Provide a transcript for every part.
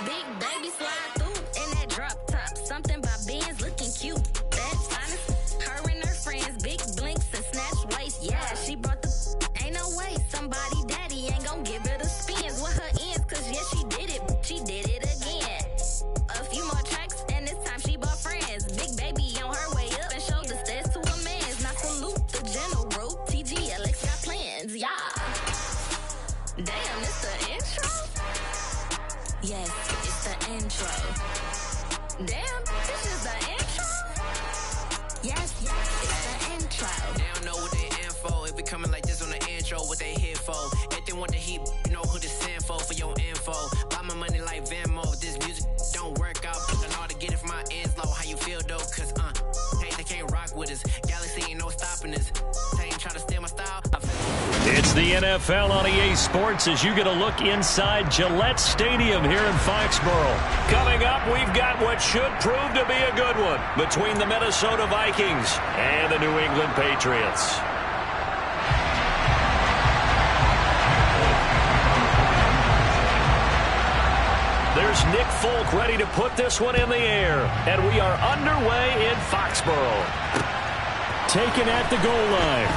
Big baby slide through in that drop top. Something by Benz looking cute. That's honest. Her and her friends, big blinks and snatch waist. Yeah, she brought the. Ain't no way somebody daddy ain't gon' give her the spins with her ends. Cause yeah, she did it. She did it again. A few more tracks and this time she bought friends. Big baby on her way up and showed the stairs to a man's. Now salute the general. TGLX got plans. Yeah. Damn, it's the intro? Yes, it's the intro. Damn, this is the intro? Yes, it's the intro. They don't know what they info. If we coming like this on the intro, what they here for? If they want the heat, you know who to send for your info. Buy my money like Venmo. If this music don't work out, putting all to get it from my ends low. How you feel though? Cause hey, they can't rock with us. Galaxy ain't no stopping us. They ain't try to steal my style. It's the NFL on EA Sports as you get a look inside Gillette Stadium here in Foxborough. Coming up, we've got what should prove to be a good one between the Minnesota Vikings and the New England Patriots. There's Nick Folk ready to put this one in the air, and we are underway in Foxborough. Taken at the goal line.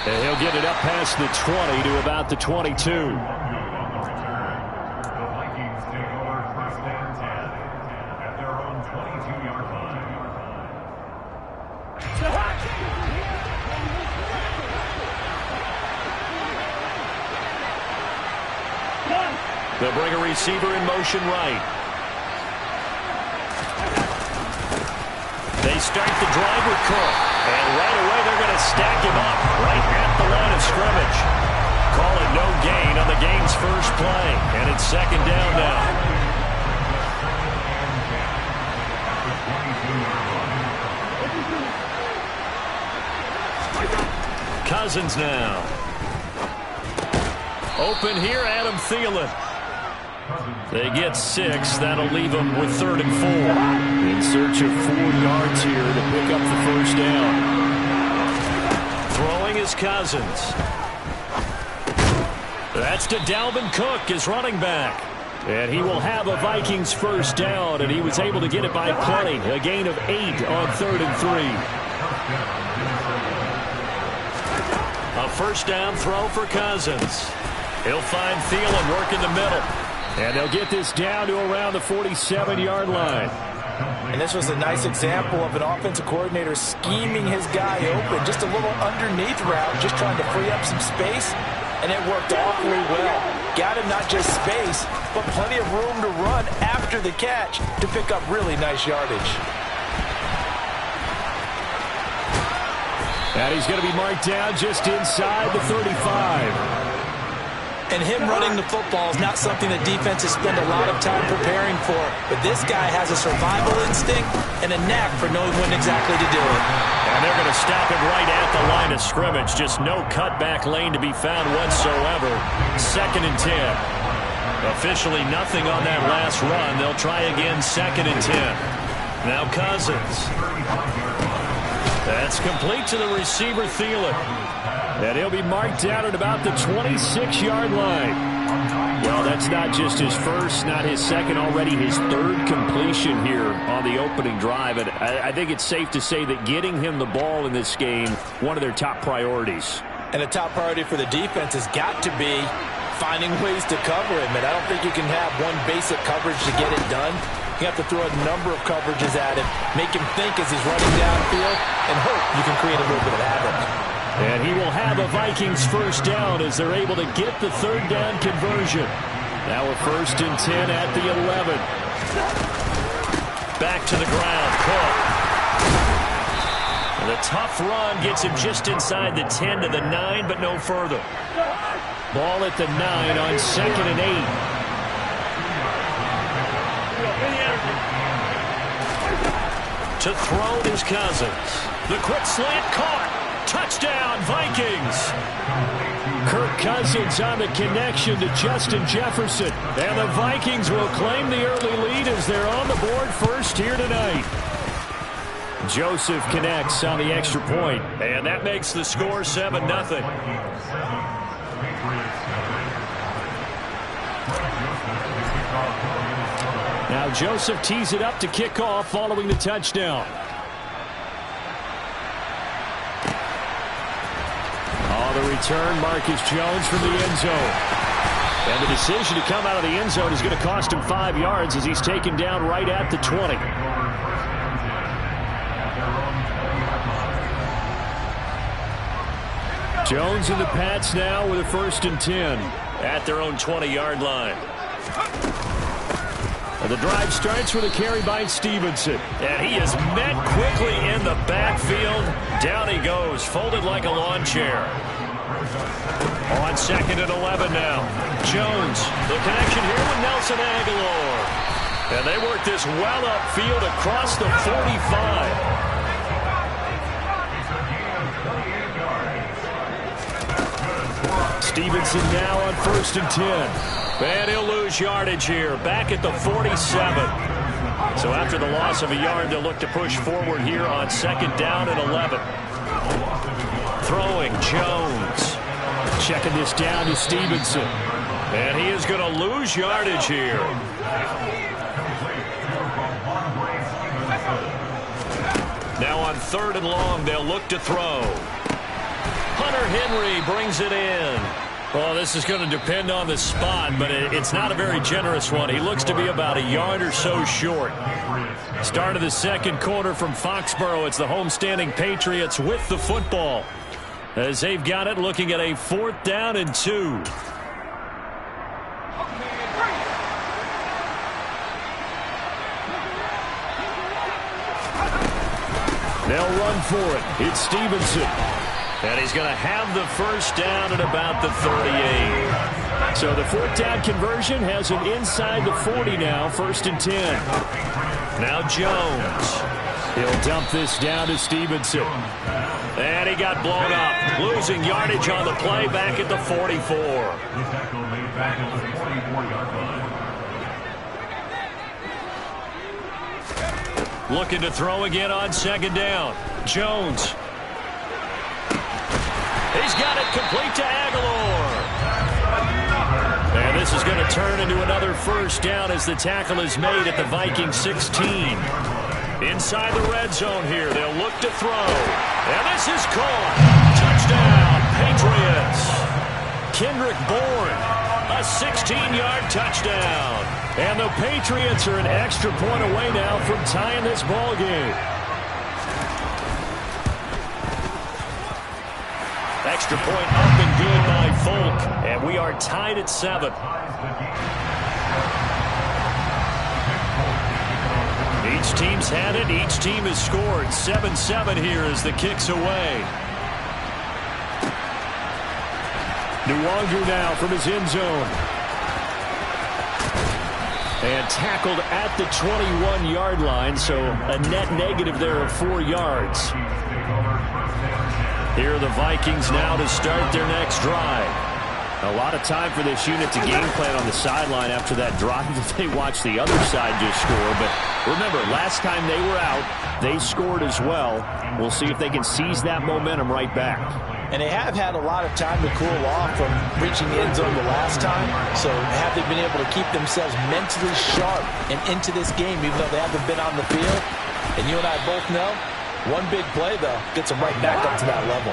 And he'll get it up past the 20 to about the 22. The Vikings take over first and 10 at their own 22-yard line. They'll bring a receiver in motion right. They start the drive with Cook. And right away they're going to stack him up right at the line of scrimmage. Call it no gain on the game's first play. And it's second down now. Cousins now. Open here, Adam Thielen. They get 6. That'll leave them with 3rd and 4. In search of 4 yards here to pick up the first down. Throwing is Cousins. That's to Dalvin Cook, his running back. And he will have a Vikings first down, and he was able to get it by plenty. A gain of 8 on 3rd and 3. A first down throw for Cousins. He'll find Thielen working the middle. And they'll get this down to around the 47-yard line. And this was a nice example of an offensive coordinator scheming his guy open. Just a little underneath route, just trying to free up some space. And it worked awfully well. Got him not just space, but plenty of room to run after the catch to pick up really nice yardage. And he's going to be marked down just inside the 35. And him running the football is not something that defenses spend a lot of time preparing for. But this guy has a survival instinct and a knack for knowing when exactly to do it. And they're going to stop him right at the line of scrimmage. Just no cutback lane to be found whatsoever. 2nd and 10. Officially nothing on that last run. They'll try again 2nd and 10. Now Cousins. That's complete to the receiver, Thielen. And he'll be marked down at about the 26-yard line. Well, that's not just his first, not his second, already his 3rd completion here on the opening drive. And I think it's safe to say that getting him the ball in this game, one of their top priorities. And a top priority for the defense has got to be finding ways to cover him. And I don't think you can have one basic coverage to get it done. You have to throw a number of coverages at him, make him think as he's running downfield, and hope you can create a little bit of havoc. And he will have a Vikings first down as they're able to get the 3rd down conversion. Now a 1st and 10 at the 11. Back to the ground, Cook. And the tough run gets him just inside the 10 to the 9, but no further. Ball at the 9 on 2nd and 8. To throw is Cousins. The quick slant caught. Touchdown, Vikings! Kirk Cousins on the connection to Justin Jefferson. And the Vikings will claim the early lead as they're on the board first here tonight. Joseph connects on the extra point. And that makes the score 7-0. Now Joseph tees it up to kick off following the touchdown. The return, Marcus Jones from the end zone. And the decision to come out of the end zone is going to cost him 5 yards as he's taken down right at the 20. Jones and the Pats now with a 1st and 10 at their own 20-yard line. And the drive starts with a carry by Stevenson. And he is met quickly in the backfield. Down he goes, folded like a lawn chair. On 2nd and 11 now. Jones, the connection here with Nelson Aguilar. And they work this well upfield across the 45. Stevenson now on 1st and 10. And he'll lose yardage here, back at the 47. So after the loss of a yard, they'll look to push forward here on 2nd down and 11. Throwing, Jones. Checking this down to Stevenson. And he is going to lose yardage here. Now on 3rd and long, they'll look to throw. Hunter Henry brings it in. Well, this is going to depend on the spot, but it's not a very generous one. He looks to be about a yard or so short. Start of the 2nd quarter from Foxborough. It's the homestanding Patriots with the football, as they've got it looking at a 4th down and 2. They'll run for it. It's Stevenson. And he's going to have the 1st down at about the 38. So the 4th down conversion has him inside the 40 now, 1st and 10. Now Jones. He'll dump this down to Stevenson. And he got blown up. Losing yardage on the play back at the 44. Looking to throw again on 2nd down. Jones. He's got it complete to Aguilar. And this is going to turn into another 1st down as the tackle is made at the Vikings 16. Inside the red zone here, they'll look to throw. And this is caught. Touchdown, Patriots. Kendrick Bourne, a 16-yard touchdown. And the Patriots are an extra point away now from tying this ball game. Extra point up and good by Folk. And we are tied at 7. Each team's had it. Each team has scored. 7-7 here as the kick's away. Nwangu now from his end zone. And tackled at the 21-yard line, so a net negative there of 4 yards. Here are the Vikings now to start their next drive. A lot of time for this unit to game plan on the sideline after that drive that they watched the other side just score. But remember, last time they were out, they scored as well. We'll see if they can seize that momentum right back. And they have had a lot of time to cool off from reaching the end zone the last time. So have they been able to keep themselves mentally sharp and into this game, even though they haven't been on the field? And you and I both know, one big play, though, gets them right back up to that level.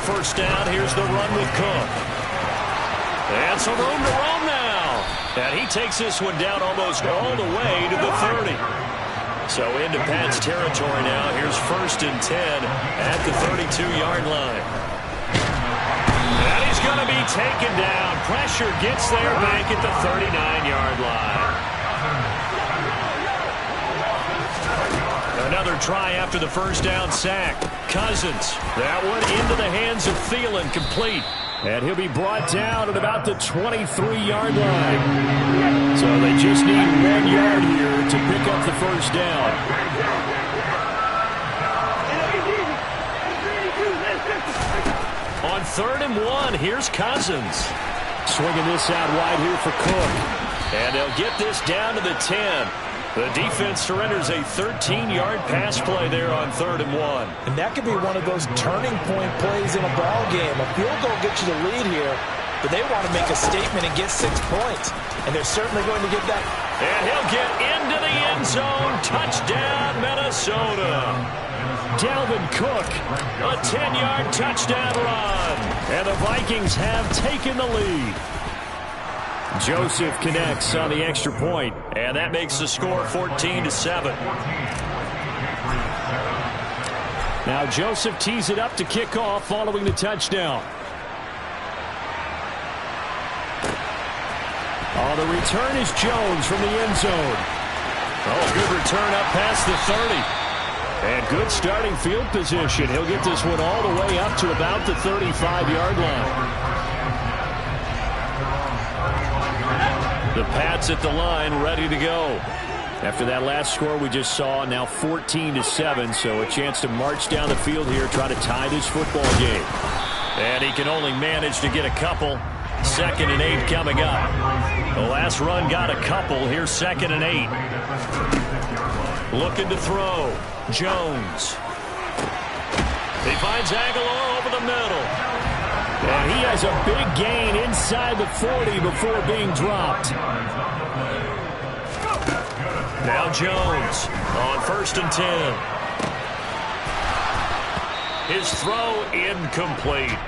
First down, here's the run with Cook. And some room to roam now. And he takes this one down almost all the way to the 30. So into Pat's territory now. Here's 1st and 10 at the 32-yard line. And he's going to be taken down. Pressure gets there back at the 39-yard line. Another try after the 1st down sack. Cousins. That one into the hands of Thielen, complete. And he'll be brought down at about the 23-yard line. So they just need 1 yard here to pick up the 1st down. On 3rd and 1, here's Cousins. Swinging this out wide here for Cook. And they'll get this down to the 10. The defense surrenders a 13-yard pass play there on 3rd and 1. And that could be one of those turning point plays in a ball game. A field goal gets you the lead here, but they want to make a statement and get 6 points. And they're certainly going to get that. And he'll get into the end zone. Touchdown, Minnesota. Dalvin Cook, a 10-yard touchdown run. And the Vikings have taken the lead. Joseph connects on the extra point, and that makes the score 14-7. Now Joseph tees it up to kick off following the touchdown. Oh, the return is Jones from the end zone. Oh, good return up past the 30. And good starting field position. He'll get this one all the way up to about the 35-yard line. The Pats at the line, ready to go. After that last score we just saw, now 14-7, so a chance to march down the field here, try to tie this football game. And he can only manage to get a couple. 2nd and 8 coming up. The last run got a couple. Here's 2nd and 8. Looking to throw. Jones. He finds Aguilar over the middle. And he has a big gain inside the 40 before being dropped. Now Jones on 1st and 10. His throw incomplete.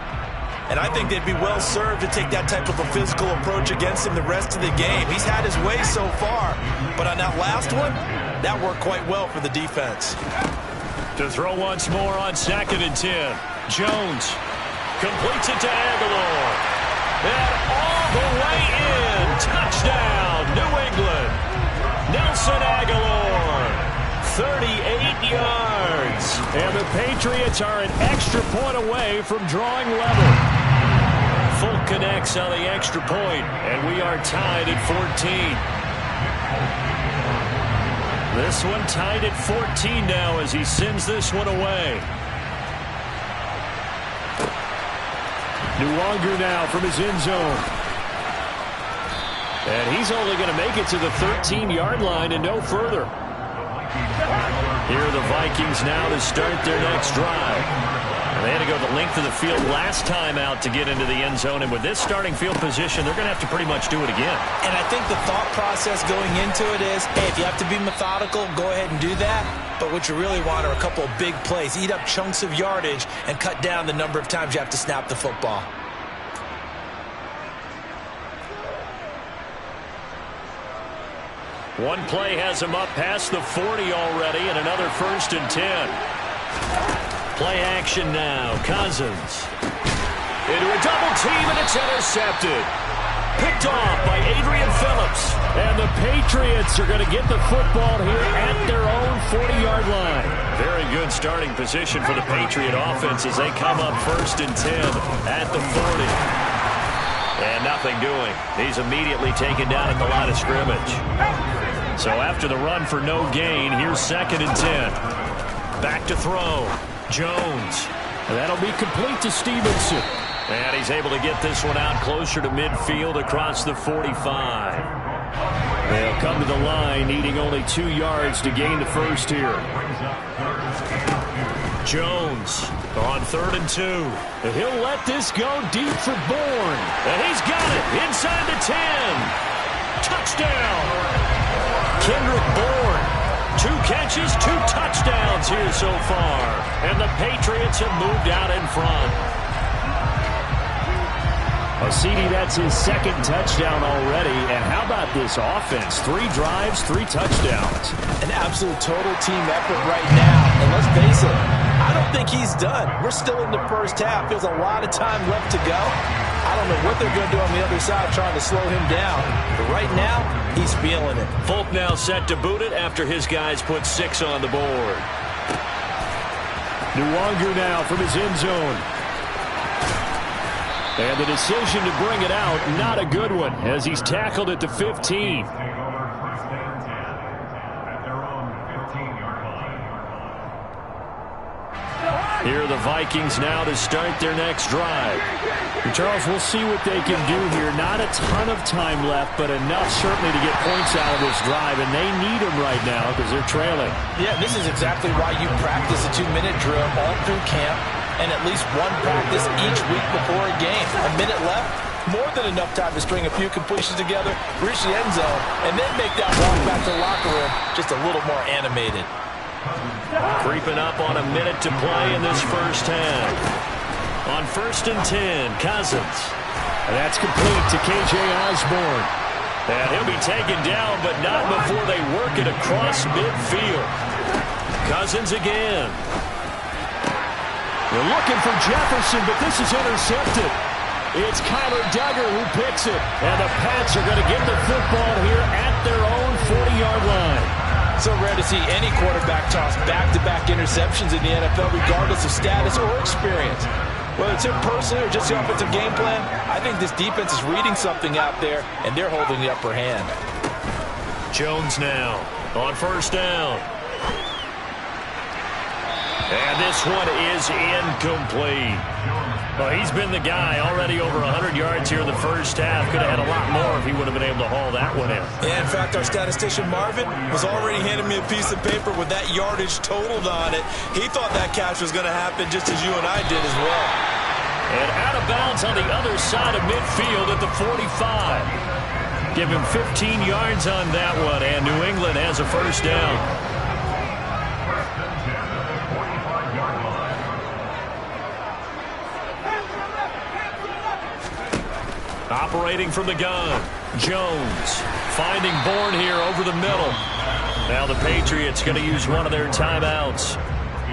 And I think they'd be well served to take that type of a physical approach against him the rest of the game. He's had his way so far, but on that last one, that worked quite well for the defense. To throw once more on 2nd and 10. Jones completes it to Aguilar. And all the way in. Touchdown, New England. Nelson Aguilar. 38 yards. And the Patriots are an extra point away from drawing level. Fulk connects on the extra point, and we are tied at 14. This one tied at 14 now as he sends this one away. Nwangu now from his end zone. And he's only going to make it to the 13-yard line and no further. Here are the Vikings now to start their next drive. And they had to go the length of the field last time out to get into the end zone. And with this starting field position, they're going to have to pretty much do it again. And I think the thought process going into it is, hey, if you have to be methodical, go ahead and do that. But what you really want are a couple of big plays. Eat up chunks of yardage and cut down the number of times you have to snap the football. One play has him up past the 40 already, and another 1st and 10. Play action now. Cousins. Into a double team, and it's intercepted. Picked off by Adrian Phillips. And the Patriots are going to get the football here at their own 40-yard line. Very good starting position for the Patriot offense as they come up 1st and 10 at the 40. And nothing doing. He's immediately taken down at the line of scrimmage. So after the run for no gain, here's 2nd and 10. Back to throw. Jones. And that'll be complete to Stevenson. And he's able to get this one out closer to midfield across the 45. They'll come to the line needing only 2 yards to gain the first here. Jones on 3rd and 2. And he'll let this go deep for Bourne. And he's got it inside the 10. Touchdown. Kendrick Bourne. 2 catches, 2 touchdowns here so far. And the Patriots have moved out in front. CD, that's his 2nd touchdown already. And how about this offense? 3 drives, 3 touchdowns. An absolute total team effort right now. And let's face it, I don't think he's done. We're still in the first half. There's a lot of time left to go. I don't know what they're going to do on the other side trying to slow him down. But right now, he's feeling it. Fulk now set to boot it after his guys put 6 on the board. Nwangu now from his end zone. And the decision to bring it out, not a good one, as he's tackled at the 15. Here are the Vikings now to start their next drive. Charles, we'll see what they can do here. Not a ton of time left, but enough certainly to get points out of this drive, and they need them right now because they're trailing. Yeah, this is exactly why you practice a 2-minute drill all through camp and at least one practice each week before a game. A minute left, more than enough time to string a few completions together, reach the end zone, and then make that walk back to the locker room just a little more animated. Creeping up on a minute to play in this first half. On 1st and 10, Cousins. And that's complete to K.J. Osborne. And he'll be taken down, but not before they work it across midfield. Cousins again. They're looking for Jefferson, but this is intercepted. It's Kyler Duggar who picks it. And the Pats are going to get the football here at their own 40-yard line. So rare to see any quarterback toss back-to-back interceptions in the NFL, regardless of status or experience. Whether it's him personally or just the offensive game plan, I think this defense is reading something out there, and they're holding the upper hand. Jones now on 1st down. And this one is incomplete. Well, he's been the guy already over 100 yards here in the first half. Could have had a lot more if he would have been able to haul that one in. Yeah, in fact, our statistician Marvin was already handing me a piece of paper with that yardage totaled on it. He thought that catch was going to happen just as you and I did as well. And out of bounds on the other side of midfield at the 45. Give him 15 yards on that one, and New England has a first down. Operating from the gun, Jones finding Bourne here over the middle. Now the Patriots going to use one of their timeouts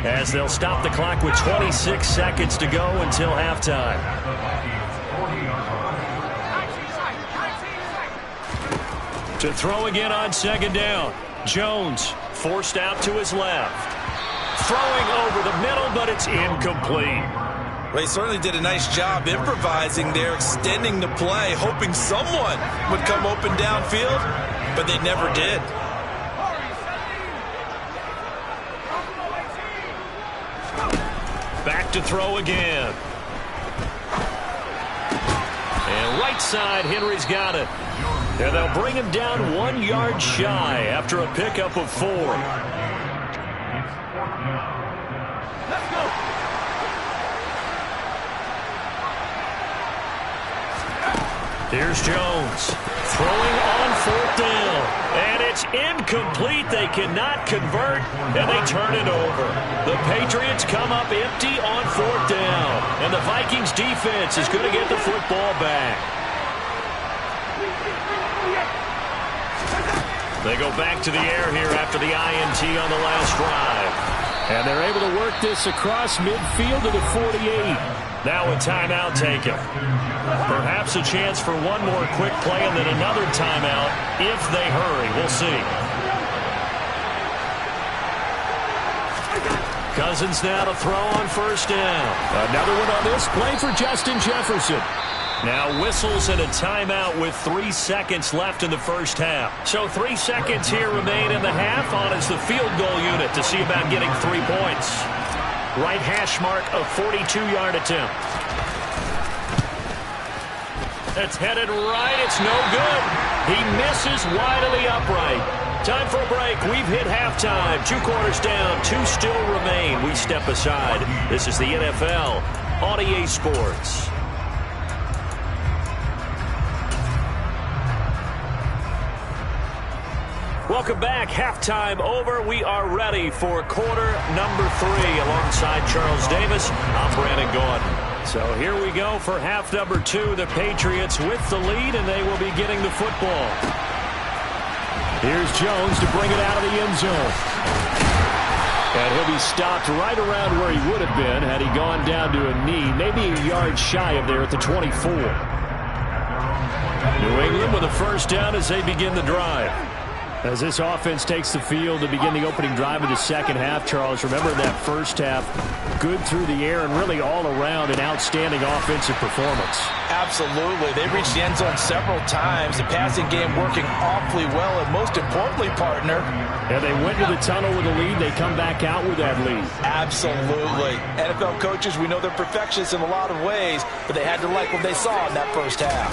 as they'll stop the clock with 26 seconds to go until halftime. To throw again on 2nd down. Jones forced out to his left. Throwing over the middle, but it's incomplete. Well, he certainly did a nice job improvising there, extending the play, hoping someone would come open downfield, but they never did. Back to throw again. And right side, Henry's got it. And they'll bring him down 1 yard shy after a pickup of 4. Let's go. Here's Jones throwing on 4th down. And it's incomplete. They cannot convert, and they turn it over. The Patriots come up empty on 4th down. And the Vikings defense is going to get the football back. They go back to the air here after the INT on the last drive. And they're able to work this across midfield to the 48. Now a timeout taken. Perhaps a chance for one more quick play and then another timeout if they hurry. We'll see. Cousins now to throw on 1st down. Another one on this play for Justin Jefferson. Now whistles and a timeout with 3 seconds left in the first half. So 3 seconds here remain in the half on as the field goal unit to see about getting 3 points. Right hash mark of 42-yard attempt. It's headed right. It's no good. He misses wide of the upright. Time for a break. We've hit halftime. 2 quarters down. 2 still remain. We step aside. This is the NFL on EA Sports. Welcome back. Halftime over. We are ready for quarter number 3 alongside Charles Davis. I'm Brandon Gordon. So here we go for half number 2. The Patriots with the lead, and they will be getting the football. Here's Jones to bring it out of the end zone. And he'll be stopped right around where he would have been had he gone down to a knee, maybe a yard shy of there at the 24. New England with a first down as they begin the drive. As this offense takes the field to begin the opening drive of the second half, Charles, remember that first half, good through the air and really all around an outstanding offensive performance. Absolutely. They reached the end zone several times. The passing game working awfully well, and most importantly, partner. And they went to the tunnel with a lead. They come back out with that lead. Absolutely. NFL coaches, we know they're perfectionists in a lot of ways, but they had to like what they saw in that first half.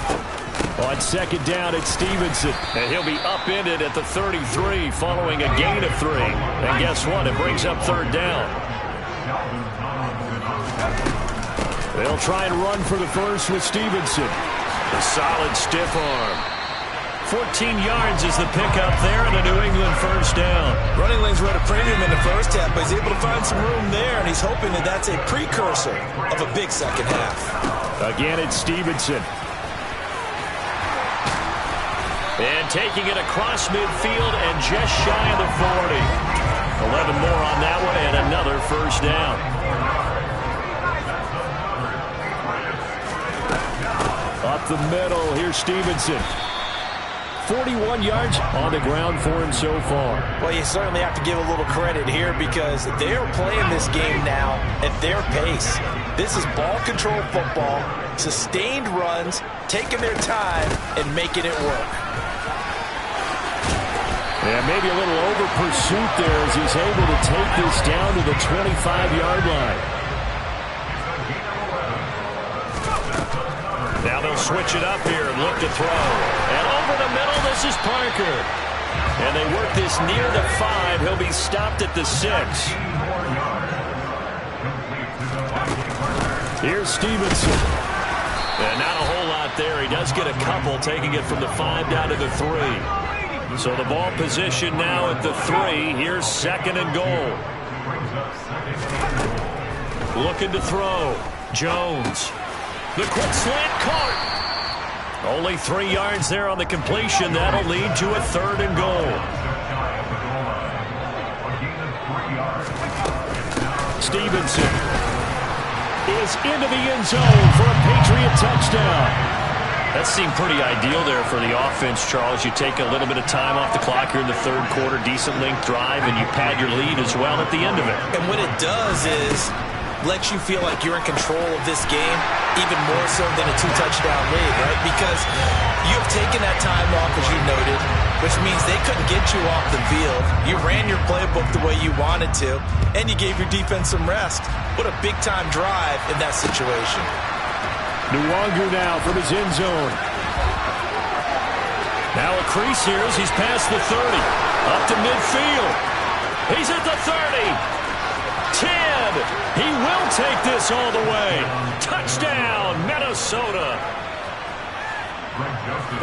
On second down, it's Stevenson, and he'll be upended at the 33 following a gain of 3. And guess what? It brings up third down. They'll try and run for the first with Stevenson. A solid stiff arm. 14 yards is the pickup there, and a New England first down. Running lanes were at a premium in the first half, but he's able to find some room there, and he's hoping that that's a precursor of a big second half. Again, it's Stevenson. And taking it across midfield and just shy of the 40. 11 more on that one and another first down. Up the middle, here's Stevenson. 41 yards on the ground for him so far. Well, you certainly have to give a little credit here because they're playing this game now at their pace. This is ball control football, sustained runs, taking their time, and making it work. Yeah, maybe a little over pursuit there as he's able to take this down to the 25-yard line. Now they'll switch it up here and look to throw. And over the middle, this is Parker. And they work this near the 5. He'll be stopped at the 6. Here's Stevenson. And not a whole lot there. He does get a couple, taking it from the 5 down to the 3. So the ball position now at the 3. Here's second and goal. Looking to throw. Jones. The quick slant caught. Only 3 yards there on the completion. That'll lead to a third and goal. Stevenson is into the end zone for a Patriot touchdown. That seemed pretty ideal there for the offense, Charles. You take a little bit of time off the clock here in the third quarter, decent length drive, and you pad your lead as well at the end of it. And what it does is lets you feel like you're in control of this game, even more so than a 2-touchdown lead, right? Because you've taken that time off, as you noted, which means they couldn't get you off the field. You ran your playbook the way you wanted to, and you gave your defense some rest. What a big-time drive in that situation. Nwangu now from his end zone. Now a crease here as he's past the 30. Up to midfield. He's at the 30. 10. He will take this all the way. Touchdown, Minnesota.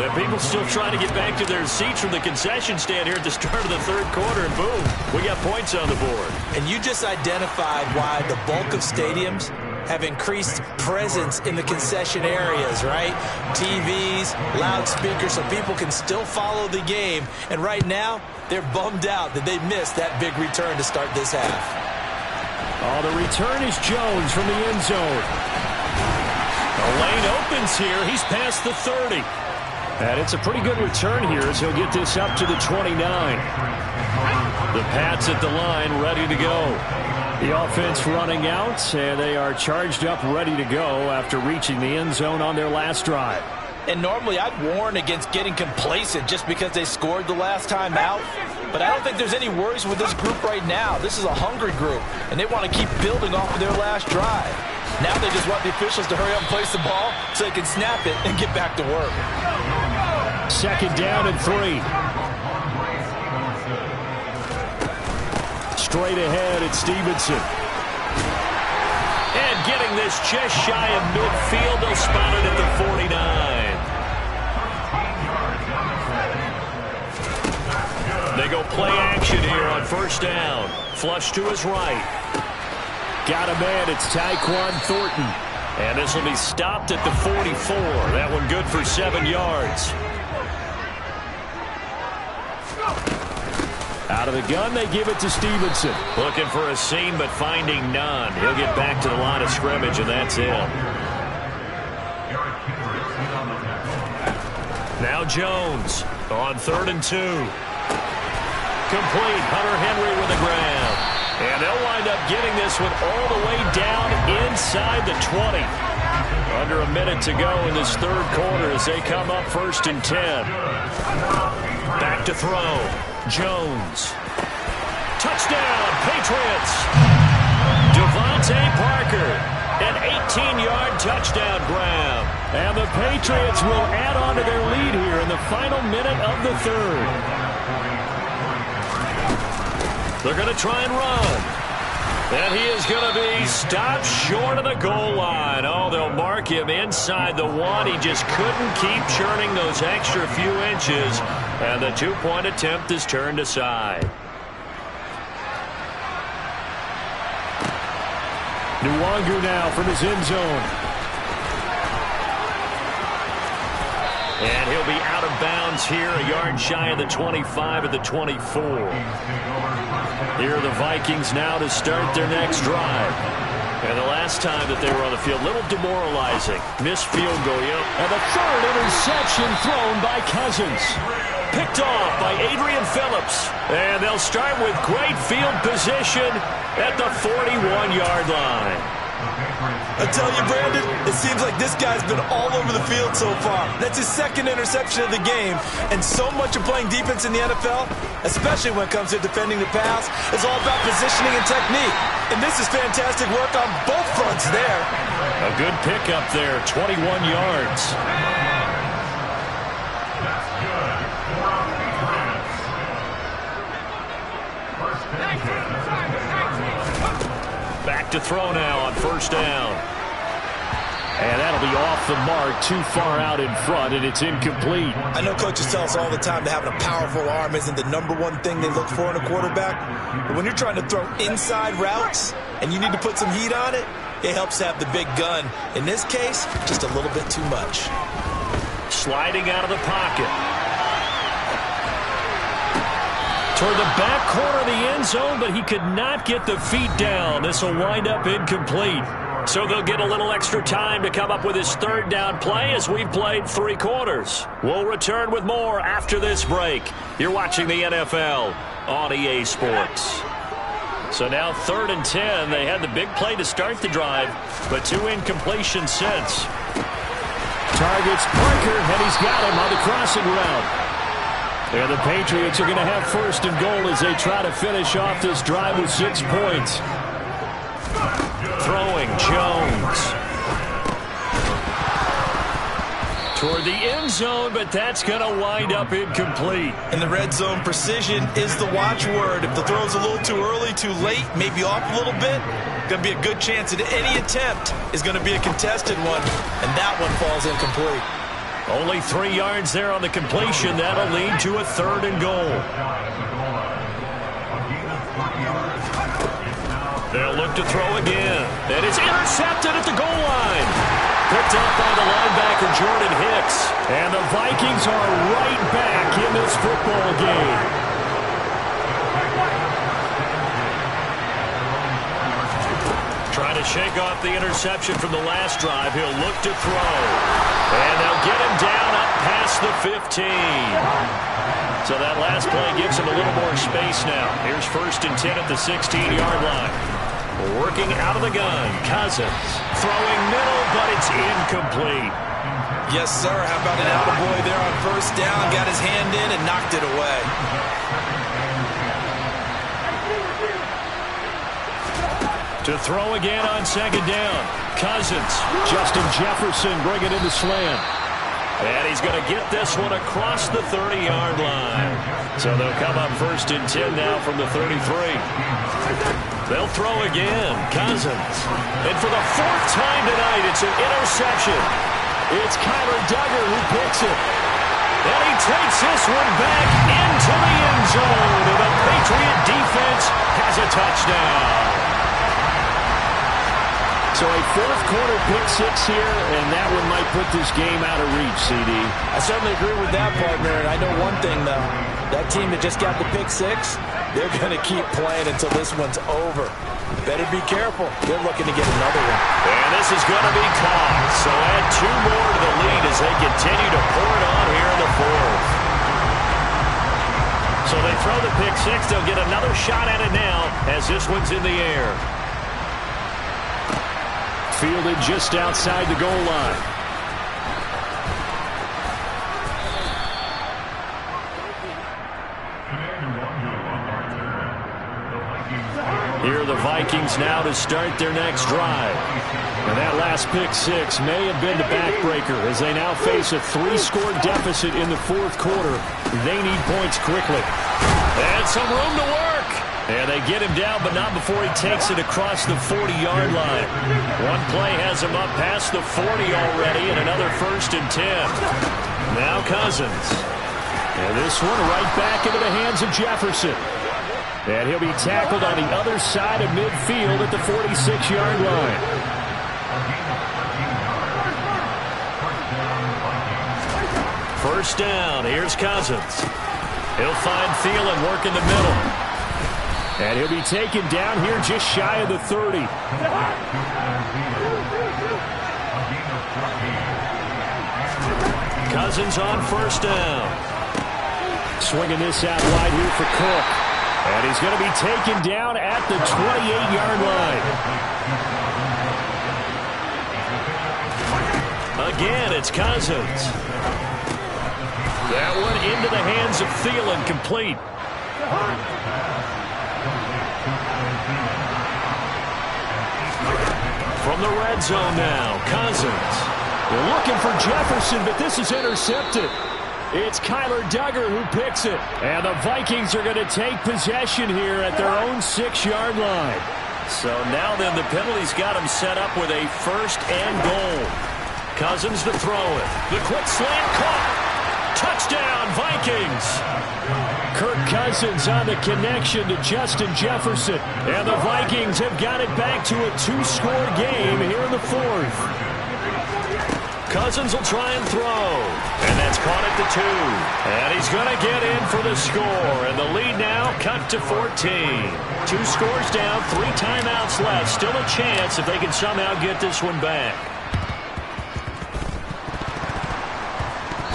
The people still trying to get back to their seats from the concession stand here at the start of the third quarter, and boom, we got points on the board. And you just identified why the bulk of stadiums have increased presence in the concession areas, right? TVs, loudspeakers, so people can still follow the game. And right now, they're bummed out that they missed that big return to start this half. Oh, the return is Jones from the end zone. The lane opens here. He's past the 30. And it's a pretty good return here as he'll get this up to the 29. The Pats at the line, ready to go. The offense running out, and they are charged up, ready to go after reaching the end zone on their last drive. And normally I'd warn against getting complacent just because they scored the last time out. But I don't think there's any worries with this group right now. This is a hungry group, and they want to keep building off of their last drive. Now they just want the officials to hurry up and place the ball so they can snap it and get back to work. Second down and 3. Straight ahead, it's Stevenson. And getting this just shy of midfield, they'll spot it at the 49. They go play action here on first down. Flush to his right. Got a man, it's Tyquan Thornton. And this will be stopped at the 44. That one good for 7 yards. Out of the gun, they give it to Stevenson. Looking for a seam, but finding none. He'll get back to the line of scrimmage, and that's it. Now Jones on 3rd and 2. complete. Hunter Henry with a grab. And they'll wind up getting this one all the way down inside the 20. Under a minute to go in this third quarter as they come up 1st and 10. Back to throw. Jones. Touchdown, Patriots. Devontae Parker. An 18-yard touchdown grab. And the Patriots will add on to their lead here in the final minute of the third. They're going to try and run. And he is going to be stopped short of the goal line. Oh, they'll mark him inside the 1. He just couldn't keep churning those extra few inches. And the 2-point attempt is turned aside. Nwangu now from his end zone. And he'll be out of bounds here, a yard shy of the 25 at the 24. Here are the Vikings now to start their next drive. And the last time that they were on the field, a little demoralizing. Missed field goal, And the third interception thrown by Cousins. picked off by Adrian Phillips. And they'll start with great field position at the 41-yard line. I tell you, Brandon, it seems like this guy's been all over the field so far. That's his second interception of the game. And so much of playing defense in the NFL, especially when it comes to defending the pass, is all about positioning and technique. And this is fantastic work on both fronts there. A good pickup there, 21 yards. Back to throw now on first down. And that'll be off the mark, too far out in front, and it's incomplete. I know coaches tell us all the time that having a powerful arm isn't the #1 thing they look for in a quarterback. But when you're trying to throw inside routes and you need to put some heat on it, it helps to have the big gun. In this case, just a little bit too much. Sliding out of the pocket. Toward the back corner of the end zone, but he could not get the feet down. This will wind up incomplete. So they'll get a little extra time to come up with his third down play as we've played 3 quarters. We'll return with more after this break. You're watching the NFL on EA Sports. So now 3rd and 10. They had the big play to start the drive, but 2 incompletions since. Targets Parker, and he's got him on the crossing route. And the Patriots are going to have 1st and goal as they try to finish off this drive with 6 points. Throwing Jones. Toward the end zone, but that's going to wind up incomplete. In the red zone, precision is the watchword. If the throw's a little too early, too late, maybe off a little bit, going to be a good chance that any attempt is going to be a contested one, and that one falls incomplete. Only 3 yards there on the completion. That'll lead to a 3rd and goal. They'll look to throw again. And it's intercepted at the goal line. Picked up by the linebacker, Jordan Hicks. And the Vikings are right back in this football game. Trying to shake off the interception from the last drive. He'll look to throw. And they'll get him down up past the 15. So that last play gives him a little more space now. Here's 1st and 10 at the 16-yard line. Working out of the gun. Cousins throwing middle, but it's incomplete. Yes, sir. How about an attaboy there on 1st down? Got his hand in and knocked it away. To throw again on 2nd down. Cousins. Justin Jefferson bring it in the slant. And he's going to get this one across the 30-yard line. So they'll come up 1st and 10 now from the 33. They'll throw again. Cousins. And for the 4th time tonight, it's an interception. It's Kyler Duggar who picks it. And he takes this one back into the end zone. And the Patriot defense has a touchdown. So a 4th quarter pick-6 here, and that one might put this game out of reach, CD. I certainly agree with that, partner. And I know one thing, though. That team that just got the pick-6, they're going to keep playing until this one's over. Better be careful. They're looking to get another one. And this is going to be caught. So add 2 more to the lead as they continue to pour it on here in the 4th. So they throw the pick six. They'll get another shot at it now as this one's in the air. Fielded just outside the goal line. Here are the Vikings now to start their next drive. And that last pick six may have been the backbreaker as they now face a 3-score deficit in the fourth quarter. They need points quickly. And some room to work. And they get him down, but not before he takes it across the 40-yard line. One play has him up past the 40 already, and another 1st and 10. Now Cousins. And this one right back into the hands of Jefferson. And he'll be tackled on the other side of midfield at the 46-yard line. First down. Here's Cousins. He'll find Thielen work in the middle. And he'll be taken down here just shy of the 30. Cousins on first down. Swinging this out wide here for Cook. And he's going to be taken down at the 28-yard line. Again, it's Cousins. That one into the hands of Thielen, complete. From the red zone now, Cousins. They're looking for Jefferson, but this is intercepted. It's Kyler Duggar who picks it. And the Vikings are going to take possession here at their own 6-yard line. So now then the penalty's got him set up with a 1st and goal. Cousins to throw it. The quick slant caught. Touchdown, Vikings. Kirk Cousins on the connection to Justin Jefferson. And the Vikings have got it back to a 2-score game here in the 4th. Cousins will try and throw. And that's caught at the 2. And he's going to get in for the score. And the lead now cut to 14. 2 scores down, 3 timeouts left. Still a chance if they can somehow get this one back.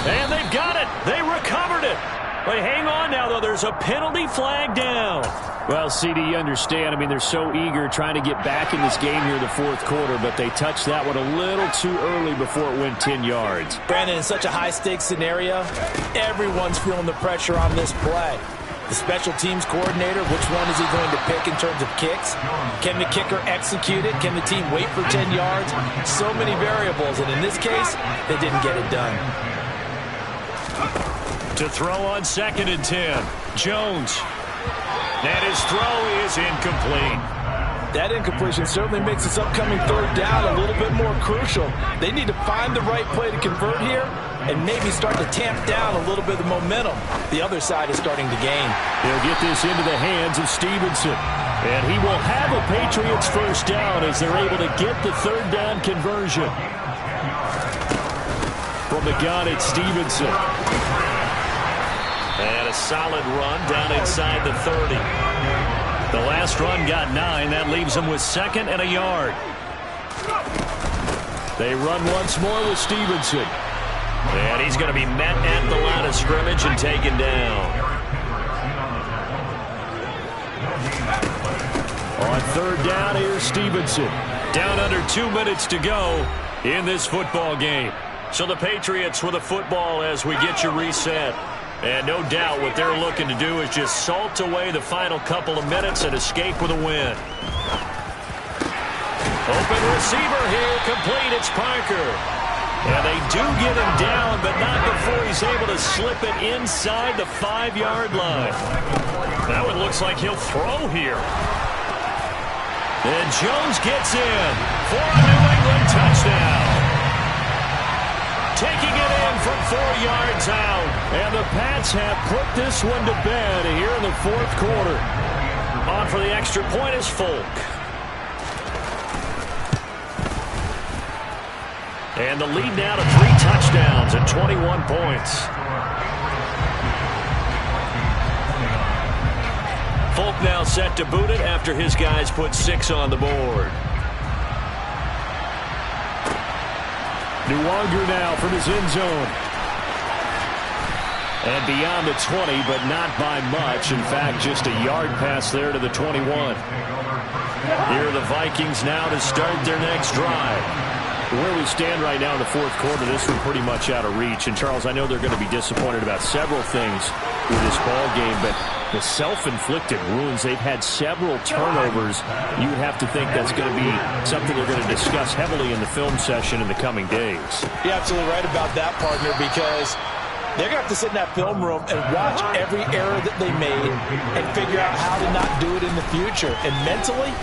And they've got it. They recovered it. They hang on now, though. There's a penalty flag down. Well, CD, you understand. I mean, they're so eager trying to get back in this game here in the fourth quarter, but they touched that one a little too early before it went 10 yards. Brandon, in such a high-stakes scenario, everyone's feeling the pressure on this play. The special teams coordinator, which one is he going to pick in terms of kicks? Can the kicker execute it? Can the team wait for 10 yards? So many variables, and in this case, they didn't get it done. To throw on 2nd and 10, Jones. And his throw is incomplete. That incompletion certainly makes this upcoming 3rd down a little bit more crucial. They need to find the right play to convert here and maybe start to tamp down a little bit of momentum. The other side is starting to gain. He'll get this into the hands of Stevenson. And he will have a Patriots 1st down as they're able to get the 3rd down conversion. From the gun, it's Stevenson. And a solid run down inside the 30. The last run got 9. That leaves them with 2nd and a yard. They run once more with Stevenson. And he's going to be met at the line of scrimmage and taken down. On 3rd down, here's Stevenson. Down under 2 minutes to go in this football game. So the Patriots with a football as we get you reset. And no doubt what they're looking to do is just salt away the final couple of minutes and escape with a win. Open receiver here, complete, it's Parker. And they do get him down, but not before he's able to slip it inside the 5-yard line. That one looks like he'll throw here. And Jones gets in for a New England touchdown. Taking it in from 4 yards out. And the Pats have put this one to bed here in the 4th quarter. On for the extra point is Folk. And the lead now to 3 touchdowns and 21 points. Folk now set to boot it after his guys put 6 on the board. Nwonger now from his end zone. And beyond the 20, but not by much. In fact, just a yard pass there to the 21. Here are the Vikings now to start their next drive. Where we stand right now in the fourth quarter, this one pretty much out of reach. And, Charles, I know they're going to be disappointed about several things with this ball game, but the self-inflicted wounds, they've had several turnovers. You would have to think that's going to be something they're going to discuss heavily in the film session in the coming days. You're absolutely right about that, partner, because they're going to have to sit in that film room and watch every error that they made and figure out how to not do it in the future. And mentally,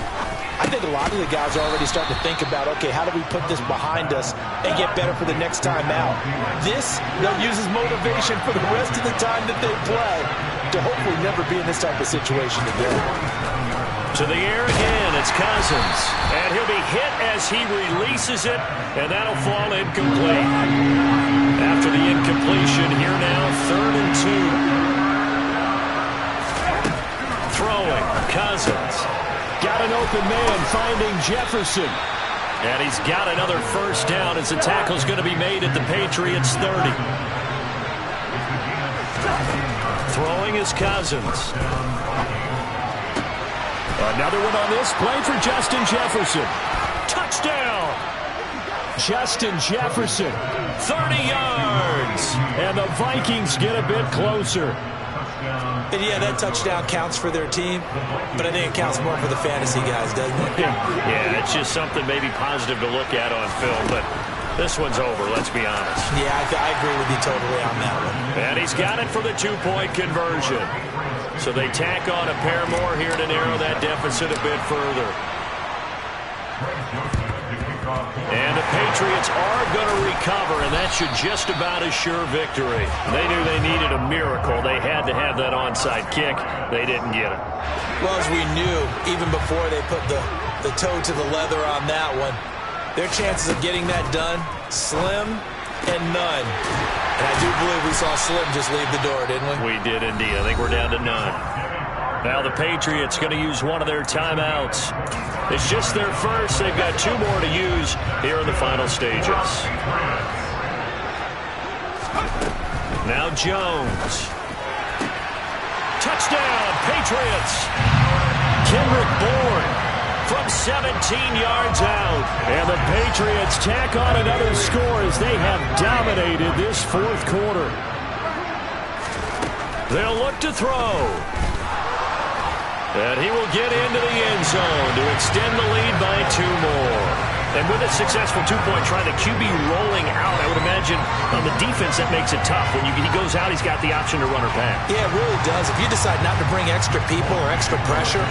I think a lot of the guys are already starting to think about, okay, how do we put this behind us and get better for the next time out? This, they'll use as motivation for the rest of the time that they play to hopefully never be in this type of situation again. To the air again, it's Cousins. And he'll be hit as he releases it, and that'll fall incomplete. After the incompletion, here now, 3rd and 2. Throwing, Cousins. Got an open man, finding Jefferson. And he's got another first down as the tackle's going to be made at the Patriots' 30. Throwing is Cousins. Another one on this play for Justin Jefferson. Touchdown! Justin Jefferson, 30 yards. And the Vikings get a bit closer. And yeah, that touchdown counts for their team, but I think it counts more for the fantasy guys, doesn't it? Yeah, it's just something maybe positive to look at on film, but this one's over, let's be honest. Yeah, I agree with you totally on that one. And he's got it for the 2-point conversion. So they tack on a pair more here to narrow that deficit a bit further. And the Patriots are going to recover, and that should just about assure victory. They knew they needed a miracle. They had to have that onside kick. They didn't get it. Well, as we knew, even before they put the toe to the leather on that one, their chances of getting that done, slim and none. And I do believe we saw Slim just leave the door, didn't we? We did indeed. I think we're down to none. Now the Patriots going to use one of their timeouts. It's just their first. They've got 2 more to use here in the final stages. Now Jones. Touchdown, Patriots. Kendrick Bourne from 17 yards out. And the Patriots tack on another score as they have dominated this fourth quarter. They'll look to throw. And he will get into the end zone to extend the lead by 2 more. And with a successful 2-point try, the QB rolling out, I would imagine on the defense that makes it tough. When he goes out, he's got the option to run or pass. Yeah, it really does. If you decide not to bring extra people or extra pressure,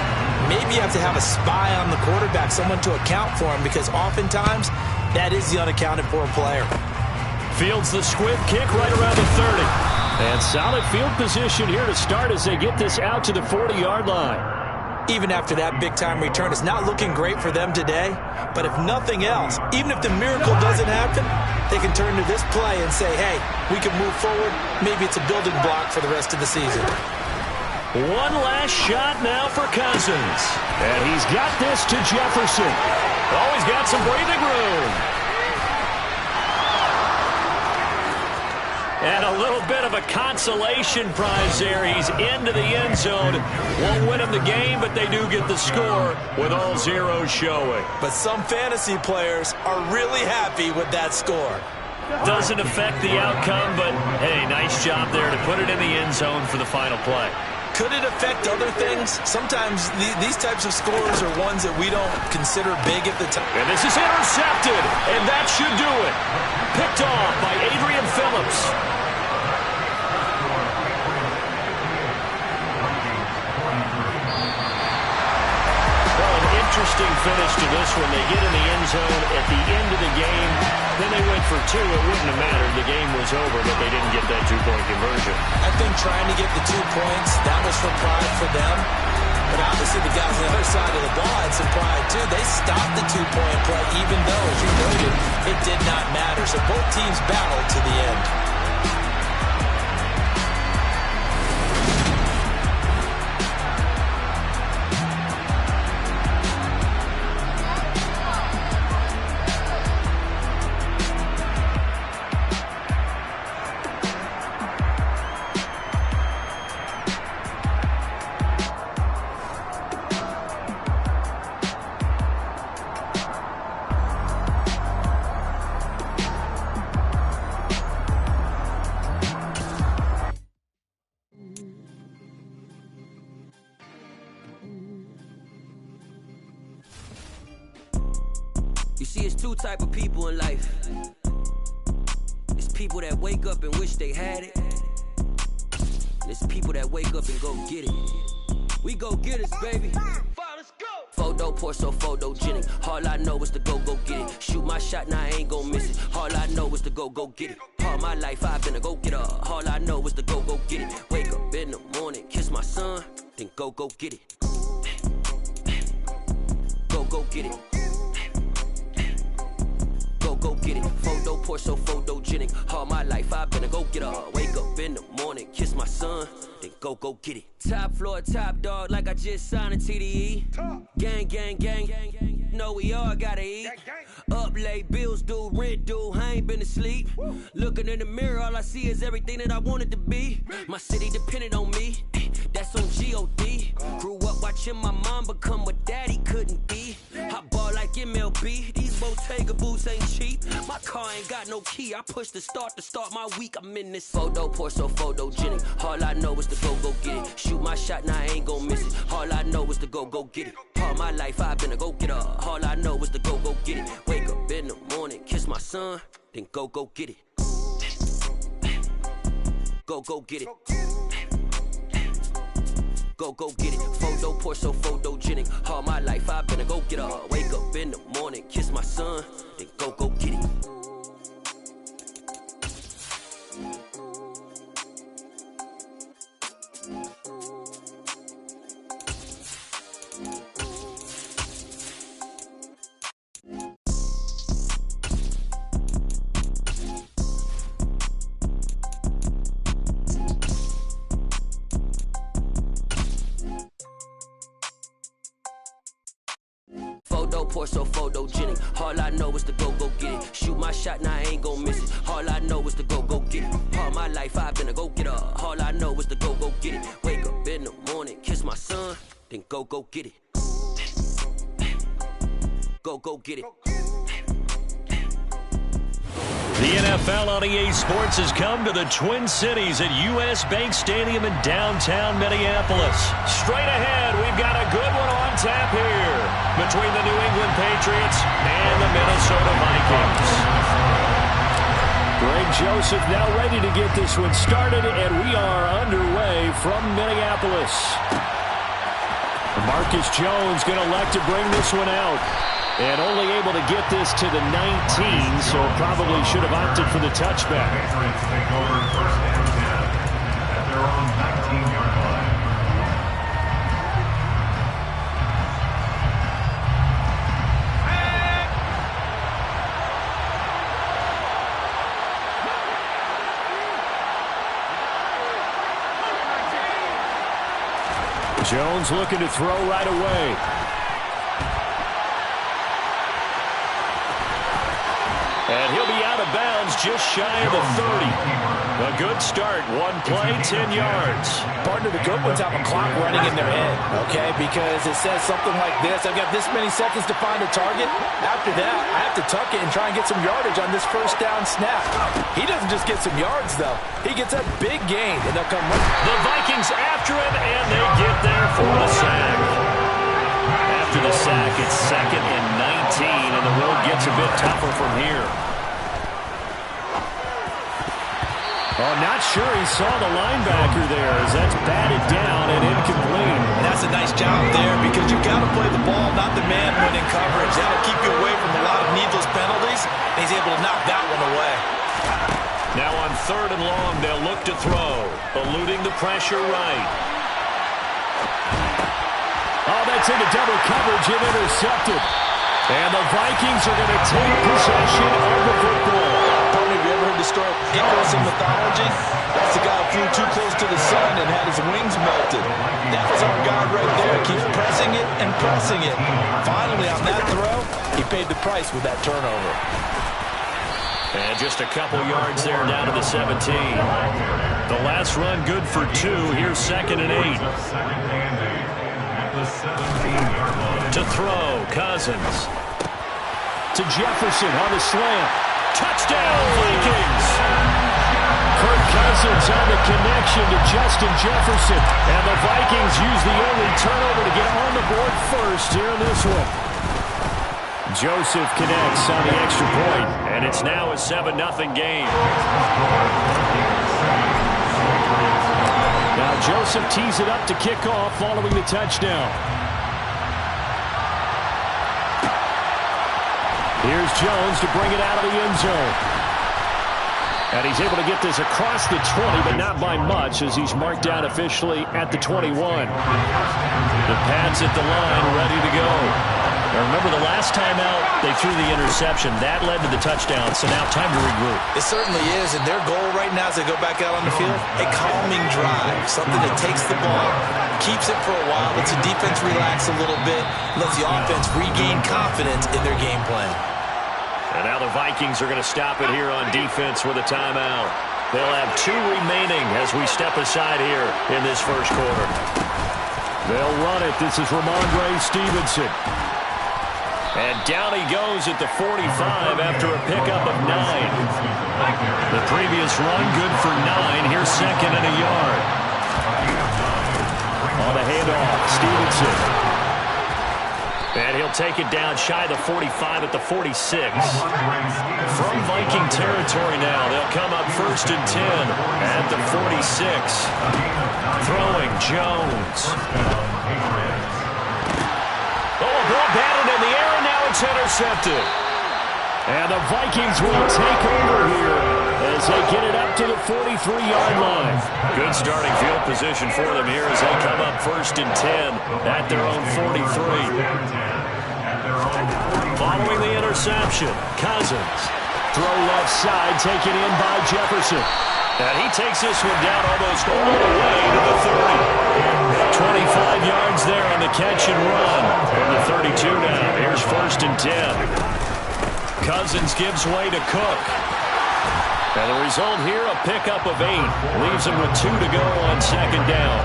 maybe you have to have a spy on the quarterback, someone to account for him, because oftentimes that is the unaccounted for player. Fields the squib kick right around the 30. And solid field position here to start as they get this out to the 40-yard line. Even after that big-time return, it's not looking great for them today. But if nothing else, even if the miracle doesn't happen, they can turn to this play and say, hey, we can move forward. Maybe it's a building block for the rest of the season. One last shot now for Cousins. And he's got this to Jefferson. Oh, he's got some breathing room. And a little bit of a consolation prize there. He's into the end zone. Won't win him the game, but they do get the score with all zeros showing. But some fantasy players are really happy with that score. Doesn't affect the outcome, but, hey, nice job there to put it in the end zone for the final play. Could it affect other things? Sometimes these types of scores are ones that we don't consider big at the time. And this is intercepted, and that should do it. Picked off by Adrian Phillips. Well, an interesting finish to this one. They get in the end zone at the end of the game. Then they went for 2. It wouldn't have mattered. The game was over, but they didn't get that 2-point conversion. I think trying to get the 2 points, that was for pride for them. But obviously the guys on the other side of the ball had some pride too. They stopped the 2-point play, even though, as you noted, it did not matter. So both teams battled to the end. You see, it's two type of people in life. It's people that wake up and wish they had it. And it's people that wake up and go get it. We go get it, baby. Photo poor, so photogenic. All I know is to go get it. Shoot my shot, now I ain't gon' miss it. All I know is to go get it. All my life I've been a go-getter. All I know is to go get it. Wake up in the morning, kiss my son, then go get it. Go get it. Go get it. Photo poor, so photogenic. All my life I've been a go-getter. Wake up in the morning, kiss my son, then go get it. Top floor, top dog, like I just signed a TDE. Gang, gang, gang. Know we all gotta eat. Up late, bills due, rent due, I ain't been asleep. Looking in the mirror, all I see is everything that I wanted to be. My city depended on me, that's on G.O.D. Grew up watching my mom become what daddy couldn't be. I ball like MLB, these Bottega boots ain't cheap. My car ain't got no key, I push the start to start my week. I'm in this photo poor, so photogenic. All I know is to go get it. Shoot my shot, now I ain't gon' miss it. All I know is to go get it. All my life I've been a go-getter. All I know is to go get it. Wake up in the morning, kiss my son, then go get it. Go get it. Go get it. Photo poor, so photogenic. All my life I've been a go-getter. Wake up in the morning, kiss my son, then go get it. Photo poor, so photogenic. All I know is to go get it. Shoot my shot, now I ain't gon' miss it. All I know is to go get it. All my life I've been a go-getter. All I know is to go get it. Wake up in the morning, kiss my son, then go get it. Go get it. The NFL on EA Sports has come to the Twin Cities at U.S. Bank Stadium in downtown Minneapolis. Straight ahead, we've got a good one on tap here between the New England Patriots and the Minnesota Vikings. Greg Joseph now ready to get this one started, and we are underway from Minneapolis. Marcus Jones going to elect to bring this one out. And only able to get this to the 19, so probably should have opted for the touchback. Patriots take over first and 10 at their own 19-yard line. Jones looking to throw right away. And he'll be out of bounds just shy of the 30. A good start. One play, 10 yards. Partner, the good ones have a clock running in their head, okay? Because it says something like this. I've got this many seconds to find a target. After that, I have to tuck it and try and get some yardage on this first down snap. He doesn't just get some yards, though. He gets a big gain, and they'll come right. The Vikings after him, and they get there for the sack. After the sack, it's 2nd and 19, and the road gets a bit tougher from here. Oh, not sure he saw the linebacker there as that's batted down and incomplete. And that's a nice job there because you've got to play the ball, not the man when in coverage. That'll keep you away from a lot of needless penalties, and he's able to knock that one away. Now on 3rd and long, they'll look to throw, eluding the pressure right. Oh, that's into double coverage and intercepted. And the Vikings are going to take possession of the football. Tony, have you ever heard the story of Icarus in mythology? That's the guy who flew too close to the sun and had his wings melted. That was our guy right there. Keeps pressing it and pressing it. Finally, on that throw, he paid the price with that turnover. And just a couple yards there down to the 17. The last run good for 2. Here's 2nd and 8. To throw, Cousins. To Jefferson on the slant. Touchdown, Vikings! Kirk Cousins on the connection to Justin Jefferson. And the Vikings use the only turnover to get on the board first here in this one. Joseph connects on the extra point, and it's now a 7-0 game. Now Joseph tees it up to kick off following the touchdown. Here's Jones to bring it out of the end zone. And he's able to get this across the 20, but not by much, as he's marked down officially at the 21. The Pats at the line, ready to go. Now remember, the last time out, they threw the interception. That led to the touchdown, so now time to regroup. It certainly is, and their goal right now as they go back out on the field, a calming drive, something that takes the ball, keeps it for a while, lets the defense relax a little bit, lets the offense regain confidence in their game plan. And now the Vikings are going to stop it here on defense with a timeout. They'll have 2 remaining as we step aside here in this first quarter. They'll run it. This is Ramondre Stevenson. And down he goes at the 45 after a pickup of 9. The previous run good for 9. Here's 2nd and a yard. On the handoff, Stevenson. And he'll take it down shy of the 45 at the 46. From Viking territory now, they'll come up 1st and 10 at the 46. Throwing Jones. Oh, ball batted in the air, and now it's intercepted. And the Vikings will take over here as they get it up to the 43-yard line. Good starting field position for them here as they come up 1st and 10 at their own 43. Following the interception, Cousins. Throw left side, taken in by Jefferson. And he takes this one down almost all the way to the 30. 25 yards there on the catch and run. From the 32 now, here's 1st and 10. Cousins gives way to Cook. And the result here, a pickup of 8. Leaves him with 2 to go on 2nd down.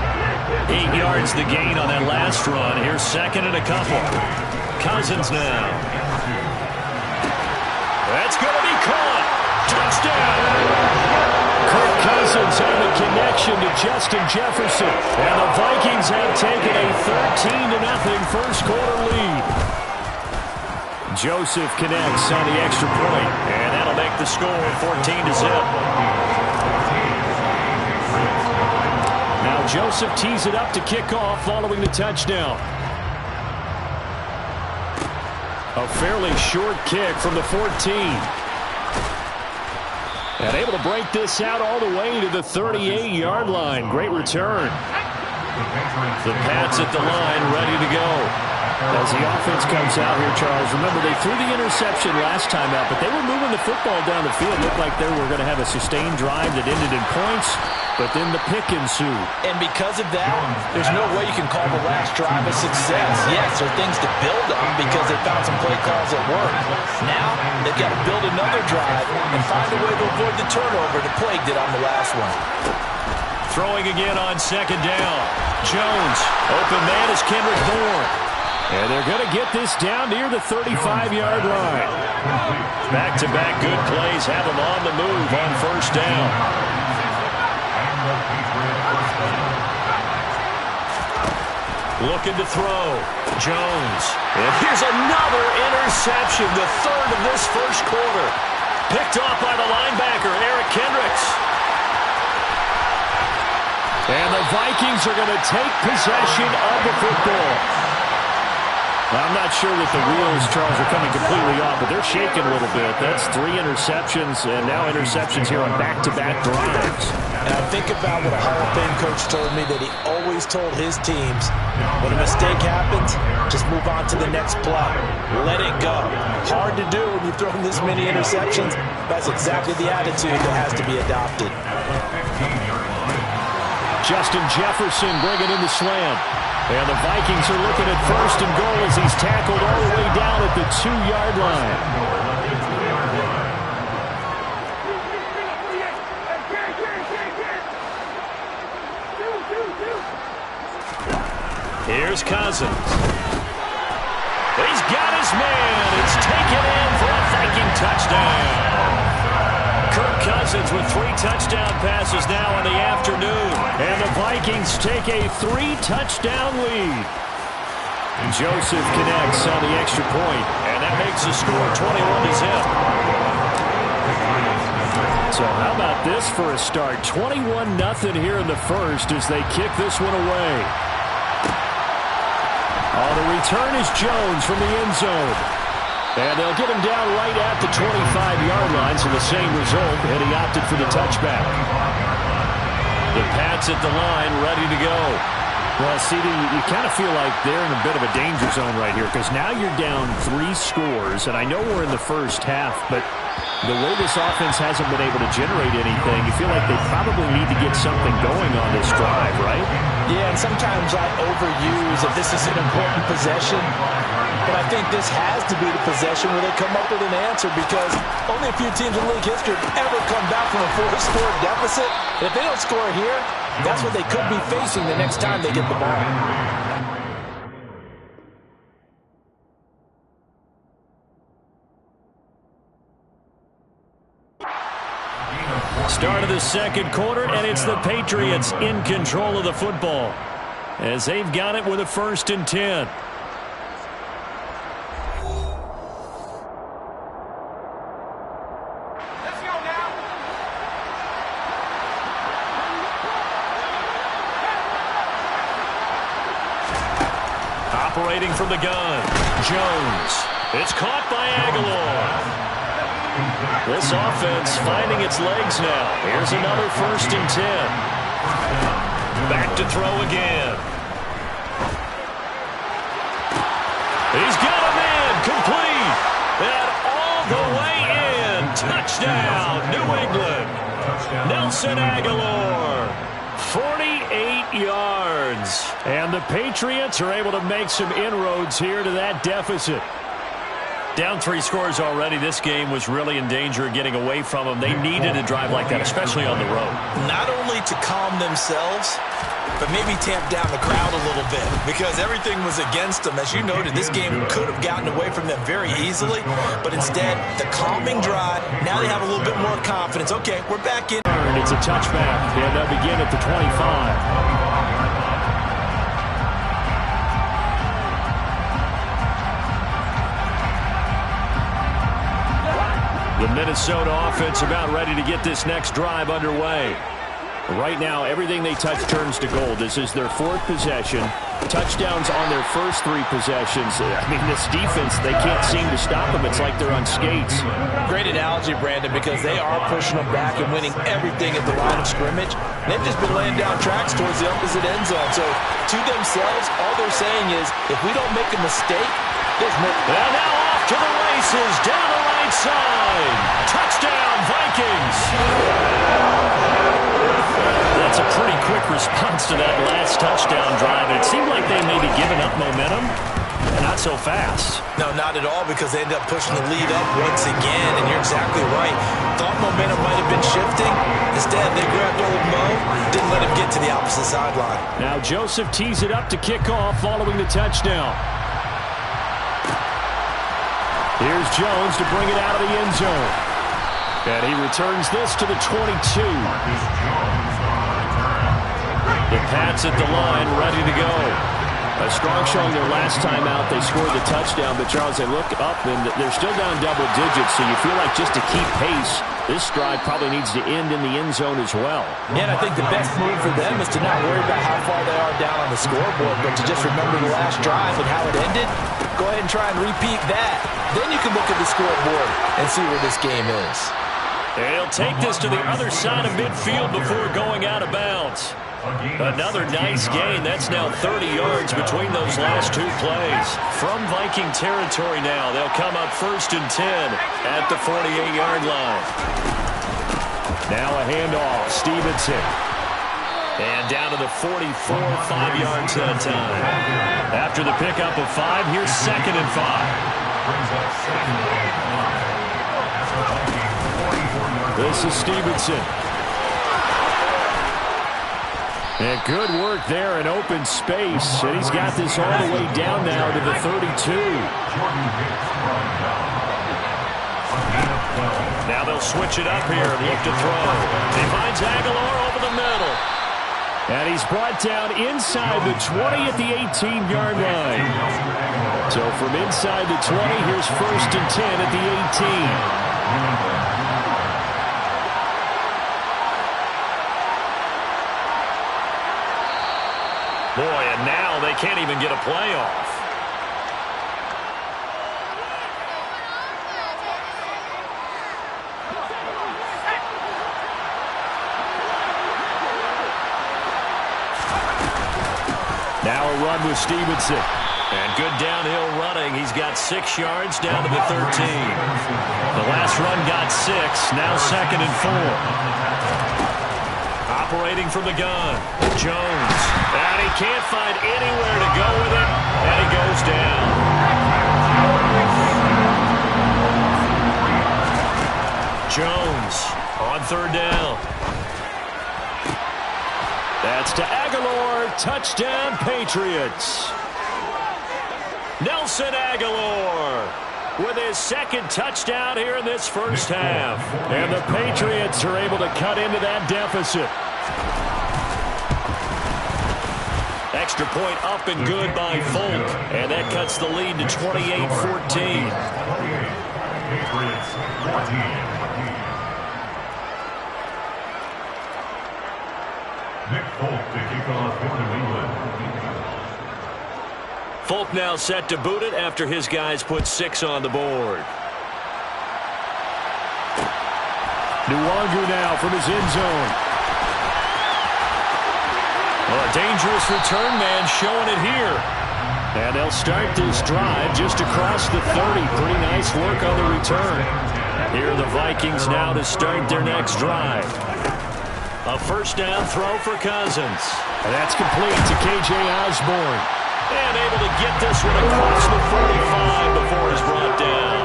8 yards the gain on that last run. Here's 2nd and a couple. Cousins now. That's going to be caught. Touchdown. Kirk Cousins on the connection to Justin Jefferson. And the Vikings have taken a 13-0 first quarter lead. Joseph connects on the extra point, and that'll make the score 14-0. Now Joseph tees it up to kick off following the touchdown. A fairly short kick from the 14. And able to break this out all the way to the 38-yard line. Great return. The Pats at the line, ready to go. As the offense comes out here, Charles, remember they threw the interception last time out, but they were moving the football down the field. Looked like they were going to have a sustained drive that ended in points, but then the pick ensued. And because of that, there's no way you can call the last drive a success. Yes, there are things to build on because they found some play calls that work. Now, they've got to build another drive and find a way to avoid the turnover that plagued it on the last one. Throwing again on 2nd down. Jones, open man is Kendrick Bourne. And they're going to get this down near the 35-yard line. Back-to-back good plays have them on the move on 1st down. Looking to throw. Jones. And here's another interception, the 3rd of this first quarter. Picked off by the linebacker, Eric Kendricks. And the Vikings are going to take possession of the football. I'm not sure that the wheels, Charles, are coming completely off, but they're shaking a little bit. That's 3 interceptions, and now interceptions here on back-to-back drives. And I think about what a Hall of Fame coach told me, that he always told his teams, when a mistake happens, just move on to the next play. Let it go. Hard to do when you've thrown this many interceptions. That's exactly the attitude that has to be adopted. Justin Jefferson bringing in the slam. And the Vikings are looking at 1st and goal as he's tackled all the way down at the 2-yard line. Here's Cousins. He's got his man. It's taken in for a Viking touchdown. Kirk Cousins with 3 touchdown passes now in the afternoon. And the Vikings take a 3-touchdown lead. Joseph connects on the extra point. And that makes makes the score 21-0. So how about this for a start? 21-0 here in the first as they kick this one away. Oh, the return is Jones from the end zone. And they'll get him down right at the 25-yard line, so the same result, and he opted for the touchback. The Pats at the line, ready to go. Well, CD, you kind of feel like they're in a bit of a danger zone right here because now you're down 3 scores, and I know we're in the first half, but the way this offense hasn't been able to generate anything, you feel like they probably need to get something going on this drive, right? Yeah, and sometimes I overuse that this is an important possession, but I think this has to be the possession where they come up with an answer because only a few teams in league history have ever come back from a 4-score deficit. And if they don't score here, that's what they could be facing the next time they get the ball. Start of the second quarter, and it's the Patriots in control of the football as they've got it with a 1st and 10. Operating from the gun, Jones. It's caught by Aguilar. This offense finding its legs now. Here's another 1st and 10. Back to throw again. He's got a man complete. And all the way in. Touchdown, New England. Nelson Aguilar. 48 yards. And the Patriots are able to make some inroads here to that deficit. Down 3 scores already. This game was really in danger of getting away from them. They needed a drive like that, especially on the road. Not only to calm themselves, but maybe tamp down the crowd a little bit because everything was against them. As you noted, this game could have gotten away from them very easily, but instead, the calming drive, now they have a little bit more confidence. Okay, we're back in. It's a touchback, and they'll begin at the 25. The Minnesota offense about ready to get this next drive underway. Right now, everything they touch turns to gold. This is their 4th possession. Touchdowns on their first 3 possessions. I mean, this defense, they can't seem to stop them. It's like they're on skates. Great analogy, Brandon, because they are pushing them back and winning everything at the line of scrimmage. They've just been laying down tracks towards the opposite end zone. So, to themselves, all they're saying is, if we don't make a mistake, there's no... And now off to the races, down the right side. Touchdown, Vikings. That's a pretty quick response to that last touchdown drive. It seemed like they may be giving up momentum. Not so fast. No, not at all, because they ended up pushing the lead up once again, and you're exactly right. Thought momentum might have been shifting. Instead, they grabbed old Mo, didn't let him get to the opposite sideline. Now Joseph tees it up to kick off following the touchdown. Here's Jones to bring it out of the end zone. And he returns this to the 22. The Pats at the line, ready to go. A strong showing their last time out. They scored the touchdown, but Charles, they look up and they're still down double digits, so you feel like just to keep pace, this drive probably needs to end in the end zone as well. Yeah, and I think the best move for them is to not worry about how far they are down on the scoreboard, but to just remember the last drive and how it ended. Go ahead and try and repeat that. Then you can look at the scoreboard and see where this game is. And he'll take this to the other side of midfield before going out of bounds. Another nice gain. That's now 30 yards between those last 2 plays. From Viking territory now, they'll come up 1st and 10 at the 48-yard line. Now a handoff. Stevenson. And down to the 44, 5 yards that time. After the pickup of 5, here's 2nd and 5. This is Stevenson. And good work there in open space. And he's got this all the way down now to the 32. Now they'll switch it up here and look to throw. He finds Aguilar over the middle. And he's brought down inside the 20 at the 18-yard line. So from inside the 20, here's 1st and 10 at the 18. Boy, and now they can't even get a play off. Now a run with Stevenson. And good downhill running. He's got 6 yards down to the 13. The last run got 6. Now 2nd and 4. Operating from the gun. Jones. And he can't find anywhere to go with it. And he goes down. Jones on 3rd down. That's to Aguilar. Touchdown, Patriots. Nelson Aguilar with his 2nd touchdown here in this first half. And the Patriots are able to cut into that deficit. Extra point up and good by Folk. And that cuts the lead to 28-14. Patriots 14. Nick Folk to kick off for New England. Folk now set to boot it after his guys put 6 on the board. Nwangu now from his end zone. Well, a dangerous return man showing it here. And they'll start this drive just across the 30. Pretty nice work on the return. Here are the Vikings now to start their next drive. A 1st down throw for Cousins. And that's complete to K.J. Osborne. And able to get this one across the 45 before he's brought down.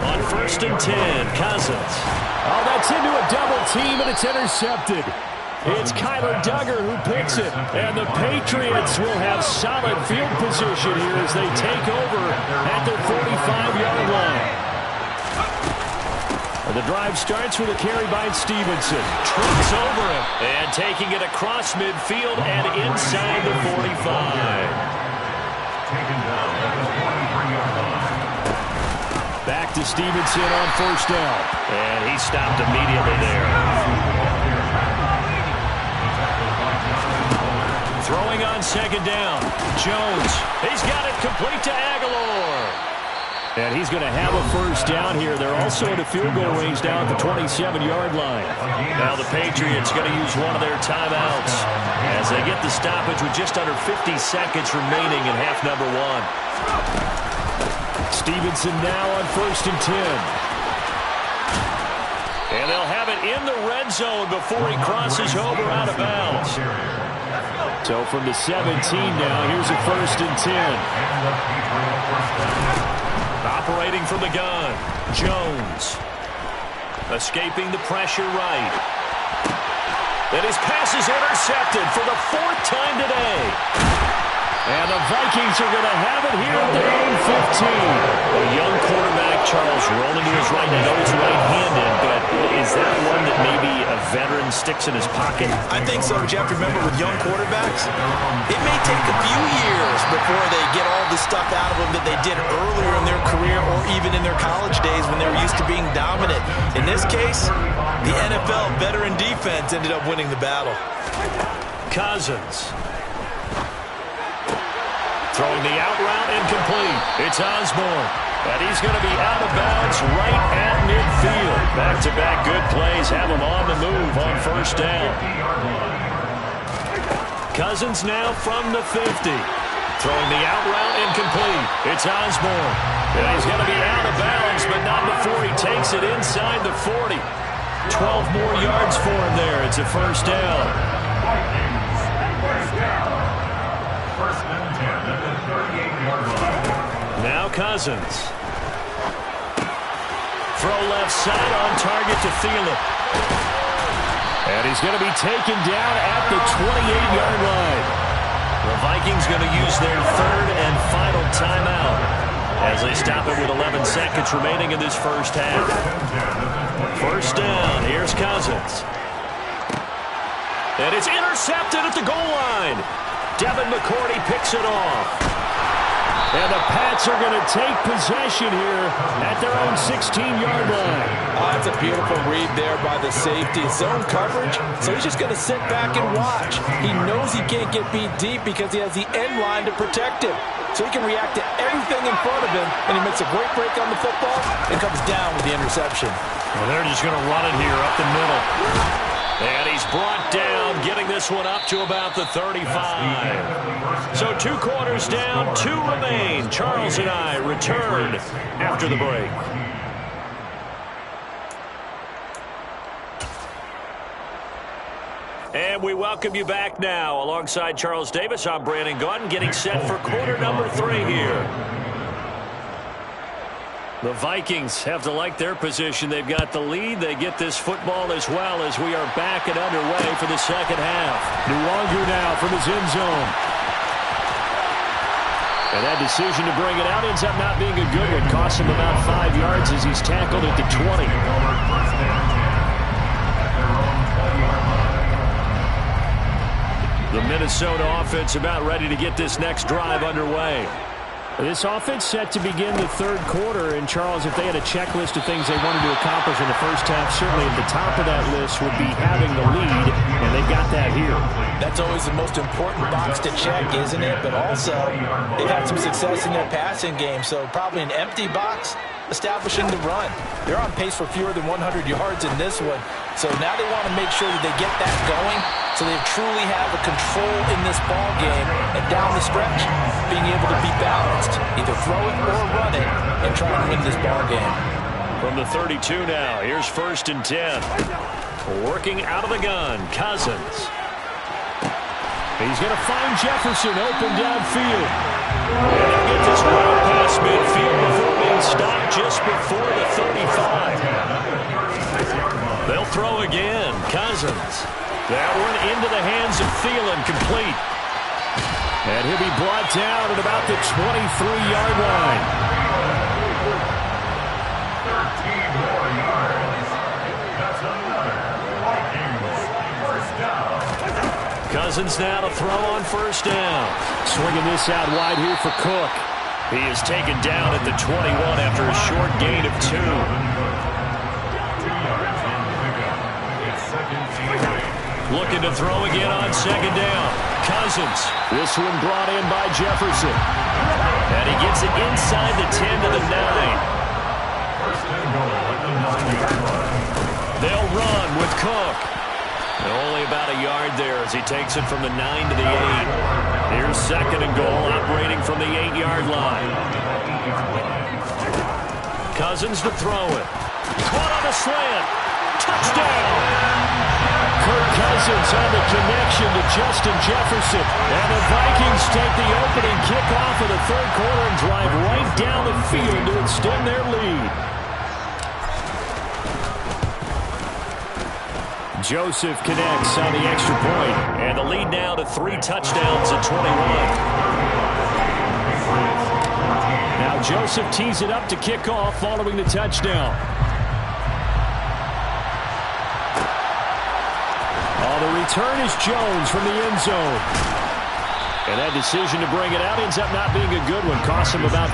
On 1st and 10, Cousins. Oh, that's into a double team, and it's intercepted. It's Kyler Duggar who picks it. And the Patriots will have solid field position here as they take over at their 45-yard line. The drive starts with a carry by Stevenson. Trips over him. And taking it across midfield and inside the 45. Taken down at the 23-yard line. Back to Stevenson on 1st down. And he stopped immediately there. Throwing on 2nd down. Jones. He's got it complete to Aguilar. And he's going to have a 1st down here. They're also in a field goal range down at the 27-yard line. Now the Patriots going to use one of their timeouts as they get the stoppage with just under 50 seconds remaining in half number 1. Stevenson now on 1st and 10. And they'll have it in the red zone before he crosses over out of bounds. So from the 17 now, here's a 1st and 10. Operating from the gun, Jones. Escaping the pressure right. And his pass is intercepted for the 4th time today. And the Vikings are going to have it here at their own 15. A young quarterback, Charles, rolling to his right. I know he's right-handed, but is that one that maybe a veteran sticks in his pocket? I think so, Jeff. Remember, with young quarterbacks, it may take a few years before they get all the stuff out of them that they did earlier in their career or even in their college days when they were used to being dominant. In this case, the NFL veteran defense ended up winning the battle. Cousins. Throwing the out route incomplete. It's Osborne. And he's going to be out of bounds right at midfield. Back-to-back good plays have him on the move on 1st down. Cousins now from the 50. Throwing the out route incomplete. It's Osborne. And he's going to be out of bounds, but not before he takes it inside the 40. 12 more yards for him there. It's a 1st down. First and 10 at the 38-yard line. Now Cousins. Throw left side on target to Thielen. And he's going to be taken down at the 28-yard line. The Vikings going to use their 3rd and final timeout as they stop it with 11 seconds remaining in this first half. 1st down. Here's Cousins. And it's intercepted at the goal line. Devin McCourty picks it off. And the Pats are going to take possession here at their own 16-yard line. That's a beautiful read there by the safety. Zone coverage, so he's just going to sit back and watch. He knows he can't get beat deep because he has the end line to protect him. So he can react to everything in front of him, and he makes a great break on the football and comes down with the interception. Well, they're just going to run it here up the middle. And he's brought down, getting this one up to about the 35. So 2 quarters down, 2 remain. Charles and I return after the break. And we welcome you back now. Alongside Charles Davis, I'm Brandon Gaudin, getting set for quarter number 3 here. The Vikings have to like their position. They've got the lead. They get this football as well as we are back and underway for the second half. Nwangu now from his end zone. And that decision to bring it out ends up not being a good one. Costs him about 5 yards as he's tackled at the 20. The Minnesota offense about ready to get this next drive underway. This offense set to begin the third quarter, and Charles, if they had a checklist of things they wanted to accomplish in the first half, certainly at the top of that list would be having the lead, and they've got that here. That's always the most important box to check, isn't it? But also, they've had some success in their passing game, so probably an empty box establishing the run. They're on pace for fewer than 100 yards in this one, so now they want to make sure that they get that going so they truly have a control in this ball game, and down the stretch, being able to be balanced, either throw it or run it, and try to win this ball game. From the 32 now, here's 1st and 10. Working out of the gun, Cousins. He's going to find Jefferson open downfield. And he'll get this route past midfield before being stopped just before the 35. They'll throw again, Cousins. That one into the hands of Thielen, complete. And he'll be brought down at about the 23-yard line. 13 more yards. That's another Vikings first down. Cousins now to throw on 1st down. Swinging this out wide here for Cook. He is taken down at the 21 after a short gain of 2. 2 yards on the pickup. It's 2nd and 8. Looking to throw again on 2nd down. Cousins. This one brought in by Jefferson. And he gets it inside the 10 to the 9. 1st and goal at the 9-yard line. They'll run with Cook. And only about a yard there as he takes it from the 9 to the 8. Here's 2nd and goal, operating from the 8-yard line. Cousins to throw it. Caught on a slant. Touchdown. Kirk Cousins on the connection to Justin Jefferson. And the Vikings take the opening kickoff of the third quarter and drive right down the field to extend their lead. Joseph connects on the extra point. And the lead now to 3 touchdowns at 21. Now Joseph tees it up to kick off following the touchdown. The return is Jones from the end zone. And that decision to bring it out ends up not being a good one. Costs him about...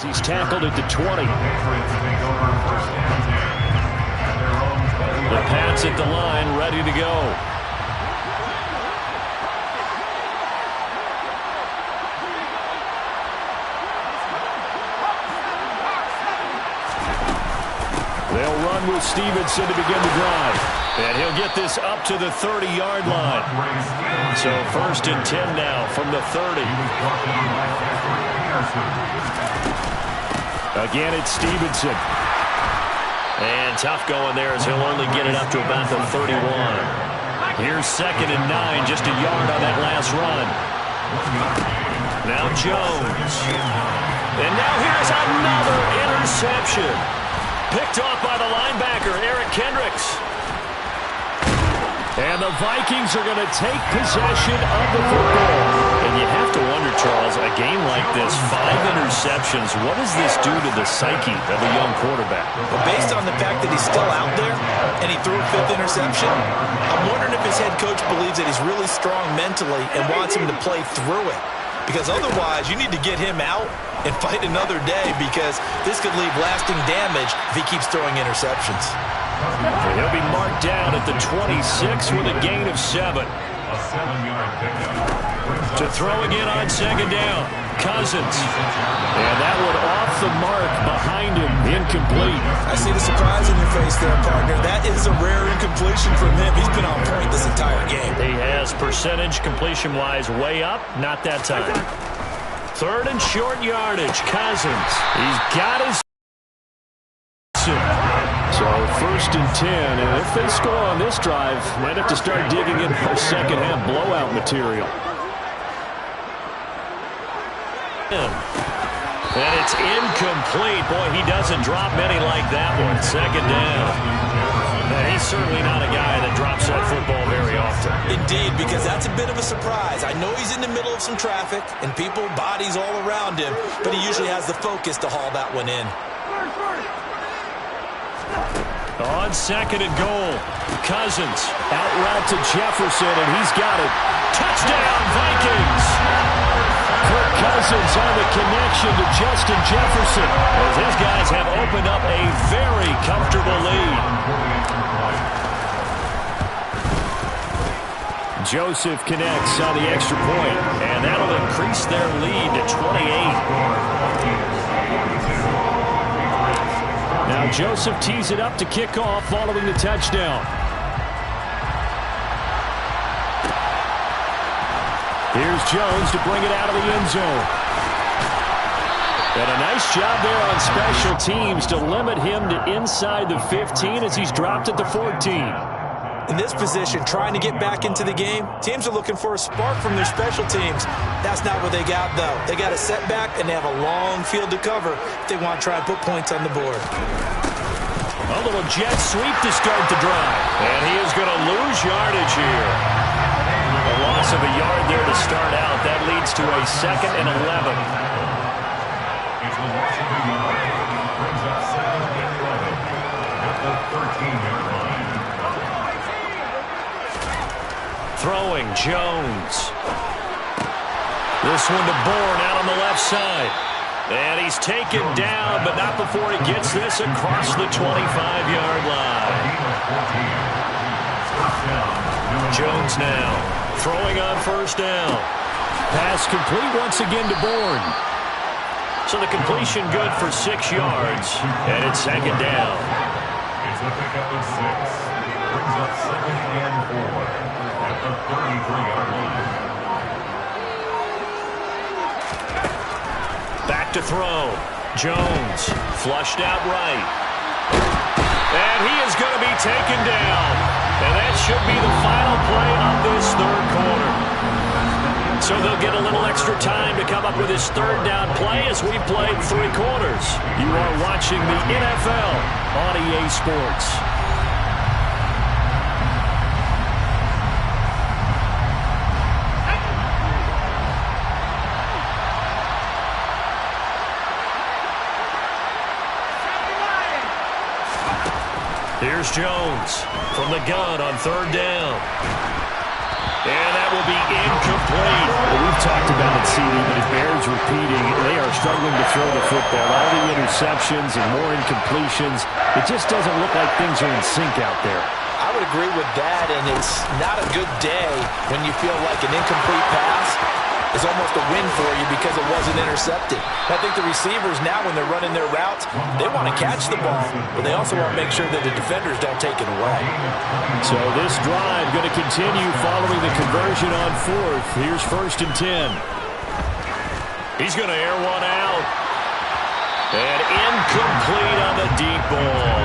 He's tackled at the 20. The Pats at the line, ready to go. They'll run with Stevenson to begin the drive. And he'll get this up to the 30-yard line. So 1st and 10 now from the 30. Again, it's Stevenson. And tough going there as he'll only get it up to about the 31. Here's 2nd and 9, just a yard on that last run. Now Jones. And now here's another interception. Picked off by the linebacker, Eric Kendricks. And the Vikings are going to take possession of the football. And you have to wonder, Charles, a game like this, 5 interceptions, what does this do to the psyche of a young quarterback? Well, based on the fact that he's still out there and he threw a 5th interception, I'm wondering if his head coach believes that he's really strong mentally and wants him to play through it. Because otherwise, you need to get him out and fight another day, because this could leave lasting damage if he keeps throwing interceptions. And he'll be marked down at the 26 with a gain of 7. To throw again on 2nd down, Cousins. And that one off the mark behind him, incomplete. I see the surprise in your face there, partner. That is a rare incompletion from him. He's been on point this entire game. He has percentage completion-wise way up, not that time. 3rd and short yardage, Cousins. He's got his... So 1st and 10, and if they score on this drive, might have to start digging in for second-half blowout material. And it's incomplete. Boy, he doesn't drop many like that one. 2nd down. And he's certainly not a guy that drops that football very often. Indeed, because that's a bit of a surprise. I know he's in the middle of some traffic and people, bodies all around him, but he usually has the focus to haul that one in. On 2nd and goal, Cousins out route to Jefferson, and he's got it. Touchdown, Vikings! Kirk Cousins on the connection to Justin Jefferson, as his guys have opened up a very comfortable lead. Joseph connects on the extra point, and that'll increase their lead to 28. Now Joseph tees it up to kick off following the touchdown. Here's Jones to bring it out of the end zone. And a nice job there on special teams to limit him to inside the 15 as he's dropped at the 14. In this position, trying to get back into the game, teams are looking for a spark from their special teams. That's not what they got, though. They got a setback, and they have a long field to cover if they want to try and put points on the board. A little jet sweep to start the drive. And he is going to lose yardage here. A loss of a yard there to start out. That leads to a 2nd and 11. It's a loss of a yard. Brings up 2nd and 11 at the 13-yard line. Throwing, Jones. This one to Bourne out on the left side. And he's taken down, but not before he gets this across the 25-yard line. Jones now throwing on 1st down. Pass complete once again to Bourne. So the completion good for 6 yards, and it's 2nd down. It's a pickup of 6. Brings up 2nd and 4. At the 33-yard line. Back to throw. Jones flushed out right. And he is going to be taken down. And that should be the final play of this 3rd quarter. So they'll get a little extra time to come up with his 3rd down play as we played 3 quarters. You are watching the NFL on EA Sports. Here's Jones from the gun on 3rd down. And that will be incomplete. Well, we've talked about it, CD, but it bears repeating. They are struggling to throw the football. All the interceptions and more incompletions. It just doesn't look like things are in sync out there. I would agree with that, and it's not a good day when you feel like an incomplete pass is almost a win for you because it wasn't intercepted. I think the receivers now, when they're running their routes, they want to catch the ball, but they also want to make sure that the defenders don't take it away. So this drive going to continue following the conversion on fourth. Here's 1st and 10. He's going to air one out. And incomplete on the deep ball.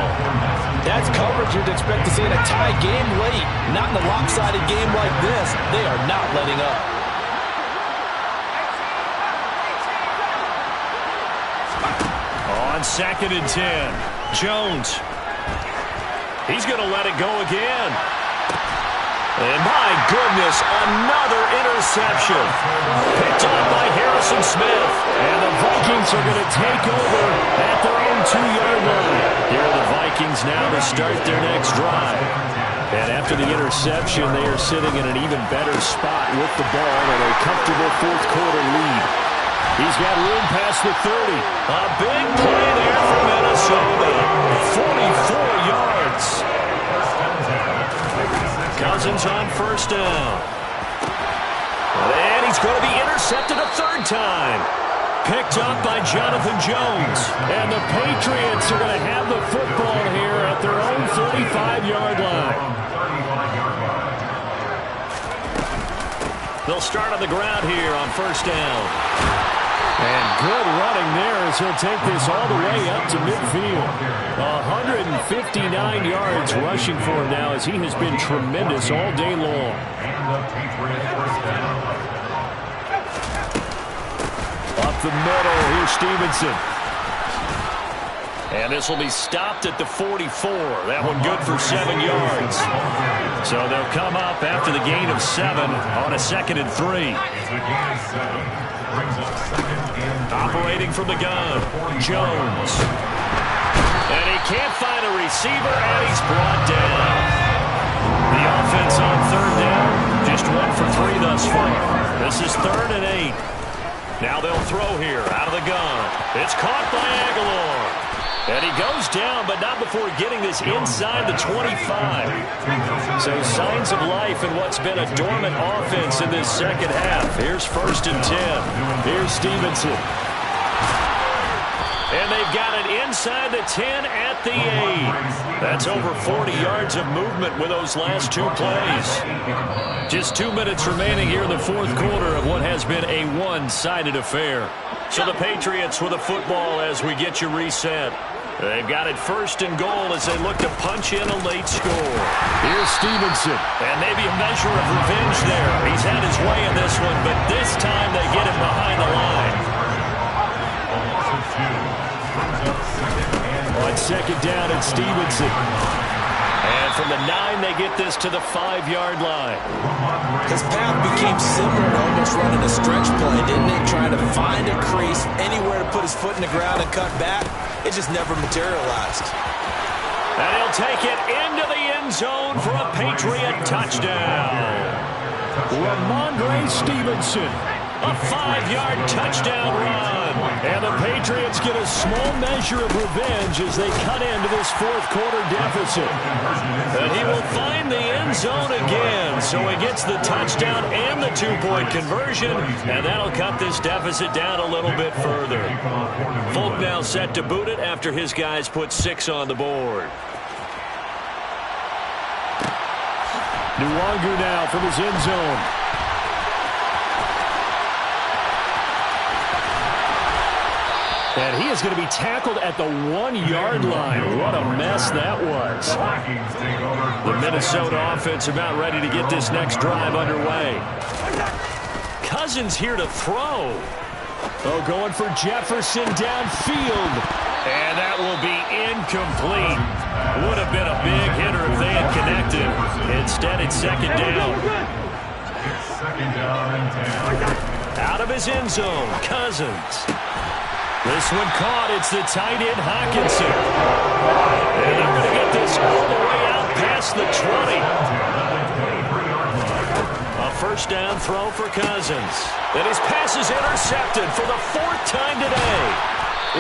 That's coverage you'd expect to see in a tie game late. Not in a lopsided game like this. They are not letting up. On 2nd and 10, Jones. He's going to let it go again. And my goodness, another interception. Picked up by Harrison Smith. And the Vikings are going to take over at their own 2-yard line. Here are the Vikings now to start their next drive. And after the interception, they are sitting in an even better spot with the ball and a comfortable fourth-quarter lead. He's got room past the 30. A big play there for Minnesota. 44 yards. Cousins on 1st down. And he's going to be intercepted a 3rd time. Picked up by Jonathan Jones. And the Patriots are going to have the football here at their own 45-yard line. They'll start on the ground here on 1st down. And good running there as he'll take this all the way up to midfield. 159 yards rushing for him now as he has been tremendous all day long. Up the middle, here's Stevenson. And this will be stopped at the 44. That one good for 7 yards. So they'll come up after the gain of 7 on a 2nd and 3. Operating from the gun, Jones. And he can't find a receiver, and he's brought down. The offense on 3rd down, just 1 for 3 thus far. This is 3rd and 8. Now they'll throw here out of the gun. It's caught by Aguilar. And he goes down, but not before getting this inside the 25. So signs of life in what's been a dormant offense in this second half. Here's 1st and 10. Here's Stevenson. And they've got it inside the 10 at the 8. That's over 40 yards of movement with those last 2 plays. Just 2 minutes remaining here in the 4th quarter of what has been a one-sided affair. So the Patriots with the football as we get you reset. They've got it 1st and goal as they look to punch in a late score. Here's Stevenson. And maybe a measure of revenge there. He's had his way in this one, but this time they get him behind the line. On 2nd down, it's Stevenson. And from the 9, they get this to the 5-yard line. His path became similar to almost running a stretch play, didn't it? Trying to find a crease, anywhere to put his foot in the ground and cut back. It just never materialized. And he'll take it into the end zone for a Patriot touchdown. Ramondre Stevenson. A 5-yard touchdown run. And the Patriots get a small measure of revenge as they cut into this 4th quarter deficit. And he will find the end zone again. So he gets the touchdown and the 2-point conversion. And that'll cut this deficit down a little bit further. Folk now set to boot it after his guys put 6 on the board. Nwangu now from his end zone. And he is going to be tackled at the 1-yard line. What a mess that was. The Minnesota offense about ready to get this next drive underway. Cousins here to throw. Oh, going for Jefferson downfield. And that will be incomplete. Would have been a big hitter if they had connected. Instead, it's 2nd down. Out of his end zone, Cousins. This one caught. It's the tight end, Hockenson. And they're going to get this all the way out past the 20. A touchdown throw for Cousins. And his pass is intercepted for the 4th time today.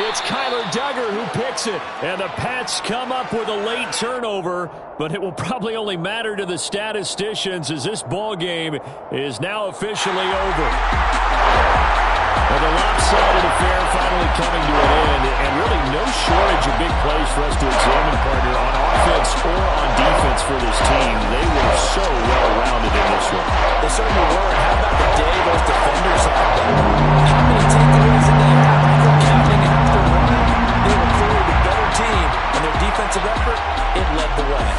It's Kyler Duggar who picks it. And the Pats come up with a late turnover, but it will probably only matter to the statisticians as this ball game is now officially over. Well, the lopsided affair finally coming to an end, and really no shortage of big plays for us to examine, partner, on offense or on defense for this team. They were so well-rounded in this one. They certainly were. And how about the day those defenders had? How many takeaways did they have? Before counting after one, they were clearly the better team, and their defensive effort, it led the way.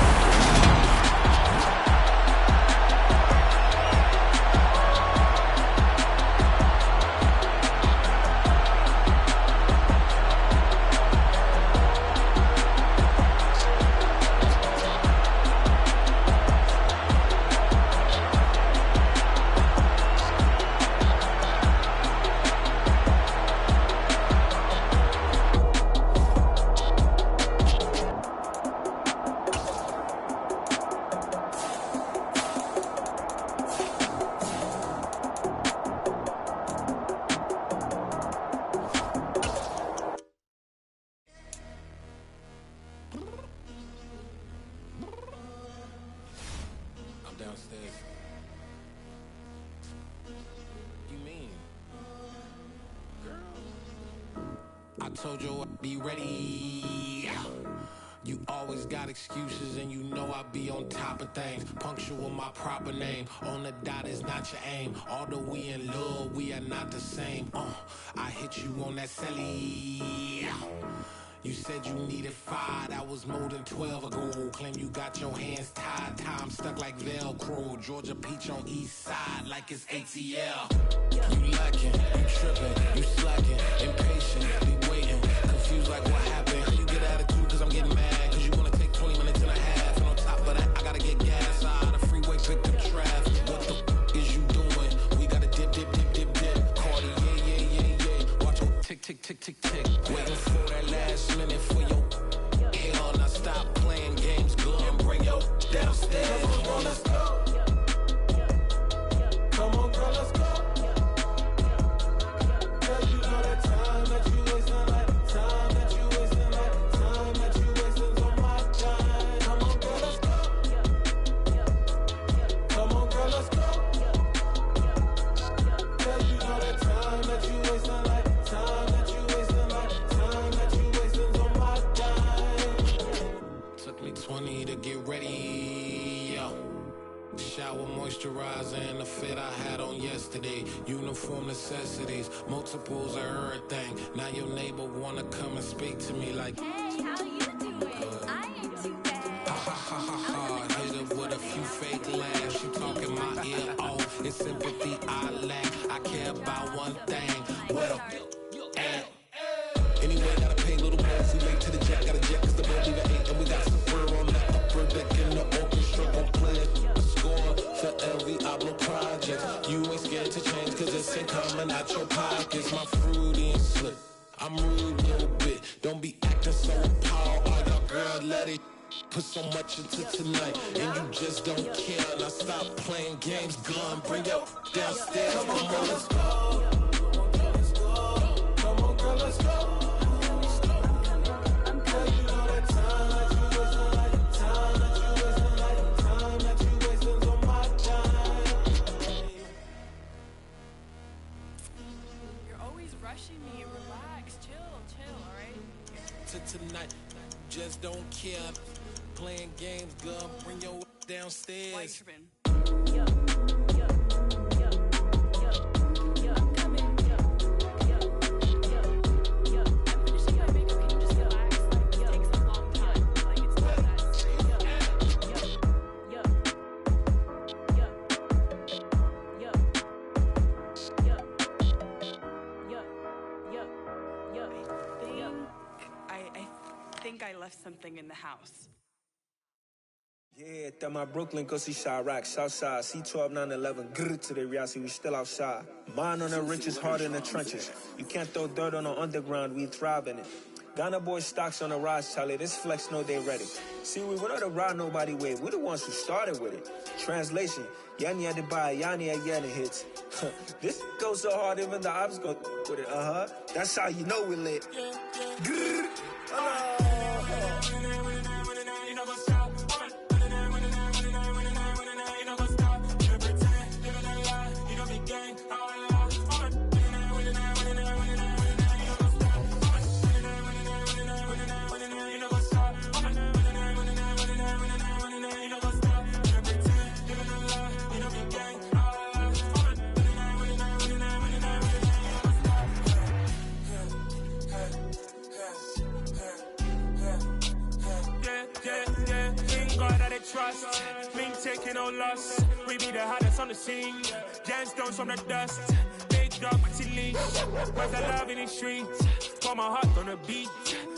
Downstairs. You mean? Girl, I told you I'd be ready. You always got excuses and you know I be on top of things. Punctual my proper name. On the dot is not your aim. Although we in love, we are not the same. I hit you on that celly. You said you needed 5, that was more than 12 ago. Claim you got your hands tied, time stuck like Velcro. Georgia Peach on east side like it's ATL. You lacking, you tripping, you slacking, impatient, be waiting, confused like what happened. You get attitude cause I'm getting mad, cause you wanna take 20 minutes and a half. And on top of that, I gotta get gas out of the freeway, pick up traffic. What the f is you doing? We gotta dip, dip, dip, dip, dip. Cardi, yeah. Watch your tick, tick, tick, tick, tick. Waiting for that last minute for your hell. Now stop playing games, go and bring your downstairs. Come on, let's go. Come on, girl, let's go. Cause you know that time that you wasting, like time that you wasting, like time that you wasting on my time. Come on, girl, let's go. Come on, girl, let's go. Cause you know that time that you wasting, like time that you wasting, like time that you wasting on my time. Took me 20 to get ready, yo. Shower moisturizer and the fit I had on yesterday. Uniform necessities, multiples of everything. Now your neighbor wanna come and speak to me like, Hey, how you doing? I ain't too bad. ha ha ha ha ha. Hit her with a few fake laughs. She talking my ear off. It's sympathy I lack. I care about one thing. Well, anyway, gotta pay little more. We late to the jet, gotta jet cause the boat leave at 8. And we got some fur on the upper deck in the orchestra. Gon' play it, score for LV Ablo projects. You ain't scared to change cause it's ain't coming out your pockets. My fruity and slip, I'm rude a little bit. Don't be acting so appalled. Oh, y'all girl, let it put so much into tonight. And you just don't care. Now stop playing games, gun, bring your downstairs. Come on, girl, let's go. Come on, girl, let's go. Tonight, just don't care. Playing games, girl, bring your downstairs. Why tripping? I left something in the house. Yeah, that my Brooklyn, go see Chirac, Southside, C12, 911, grrr to the reality, we still outside. Mine on the riches, hard in the trenches. You can't throw dirt on the underground, we thrive in it. Ghana boy stocks on the rise, Charlie. This flex know they ready. See, we went on the ride nobody with. We're the ones who started with it. Translation, Yanni had to buy, Yanni again it hits. This goes so hard, even the ops go with it. That's how you know we lit. Trust, me taking no loss. We be the hottest on the scene. Gemstones from the dust. Big dog with your leash. Where's the love in the streets? Pour my heart on the beat.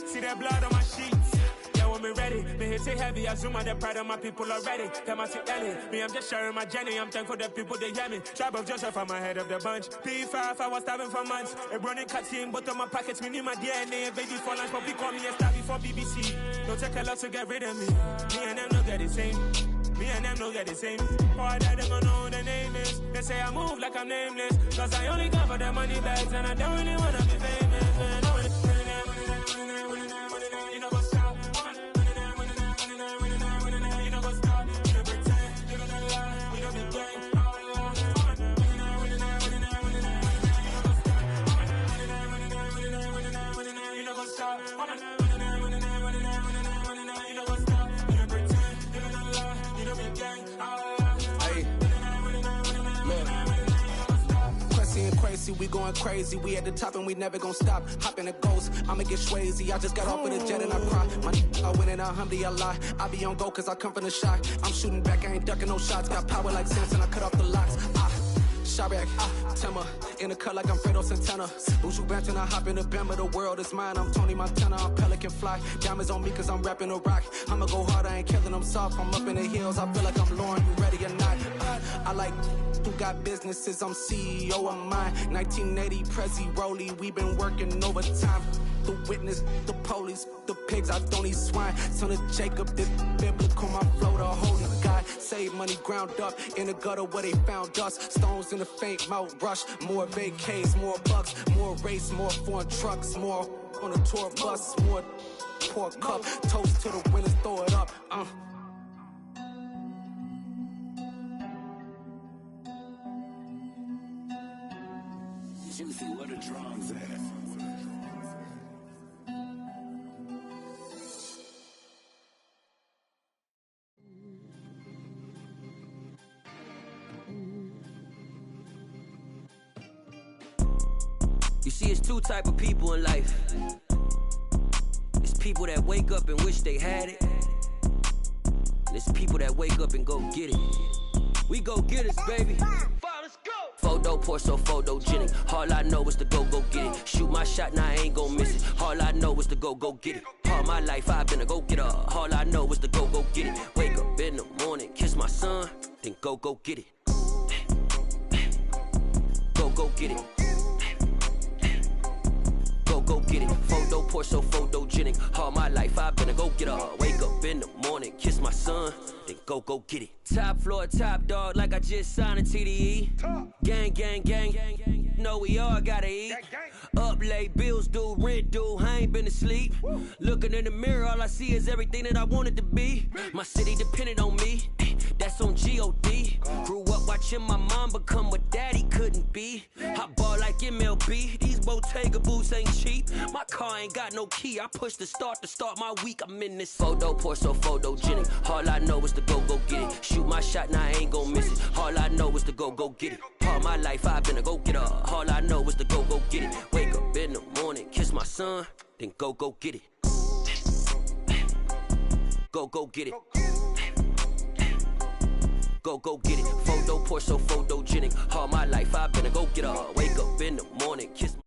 See that blood on my sheets. Yeah, when we ready, me hit it heavy. I zoom out the pride of my people already. Them I see Ellie. Me, I'm just sharing my journey. I'm thankful that people they hear me. Tribe of Joseph, I'm ahead of the bunch. P5, I was starving for months. A running cutscene, but on my pockets, me need my DNA. Baby for lunch, but we call me a star before BBC. Don't take a lot to get rid of me. Me and them don't get the same. Me and them don't get the same. Boy, that them don't know who the name is. They say I move like I'm nameless. Cause I only come for the money bags and I don't really wanna be famous, man. You know what's up? You know what's up? You don't pretend, you don't lie, we don't be gang. You know what's up? We going crazy, we at the top and we never gon' stop. Hop in the ghost, I'ma get swayzy. I just got off with a jet and I cry. My I win in a Humvee, I lie. I be on go cause I come from the shot. I'm shooting back, I ain't ducking no shots. Got power like Samson, I cut off the locks. Shabak, Timmer, in the cut like I'm Fredo Santana. Buju Banton, I hop in the Bama, the world is mine. I'm Tony Montana, I'm Pelican Fly. Diamonds on me cause I'm rapping a rock. I'ma go hard, I ain't killing them soft. I'm up in the hills, I feel like I'm Lauren, you ready or not? I like who got businesses, I'm CEO of mine. 1980, Prezi Rolly, we been working overtime. The witness, the police, the pigs, I don't eat swine. Son of Jacob, this biblical, my flow, the holy God. Save money ground up in the gutter where they found us. Stones in the faint mouth rush. More vacays, more bucks, more race, more foreign trucks, more on a tour bus, more pour cup. Toast to the winners, throw it up. Juicy, where the drums at? You see, it's two type of people in life. It's people that wake up and wish they had it. And it's people that wake up and go get it. We go get it, baby. Let's go. Photo pour so photogenic. All I know is to go get it. Shoot my shot, now I ain't gon' miss it. All I know is to go get it. All my life I've been a go-getter. All I know is to go get it. Wake up in the morning, kiss my son, then go get it. Go get it. Go get it. Photo pour so photogenic. All my life I've been a go-getter. Wake up in the morning, kiss my son, then go get it. Top floor, top dog, like I just signed a TDE. Gang, gang, gang, gang. Know we all gotta eat. Up late, bills due, rent due, I ain't been asleep. Looking in the mirror, all I see is everything that I wanted to be. My city depended on me, that's on G.O.D. Grew up watching my mom become what daddy couldn't be. I ball like MLB, these Bottega boots ain't cheap. My car ain't got no key, I push the start to start my week. I'm in this photo pour so photogenic. All I know is to go get it. Shoot my shot, now I ain't gon' miss it. All I know is to go get it. All my life I've been a go-getter. All I know is to go get it. Wake up in the morning, kiss my son, then go get it. Go get it. Go get it. Photo pour so photogenic. All my life I've been a go-getter. Wake up in the morning, kiss my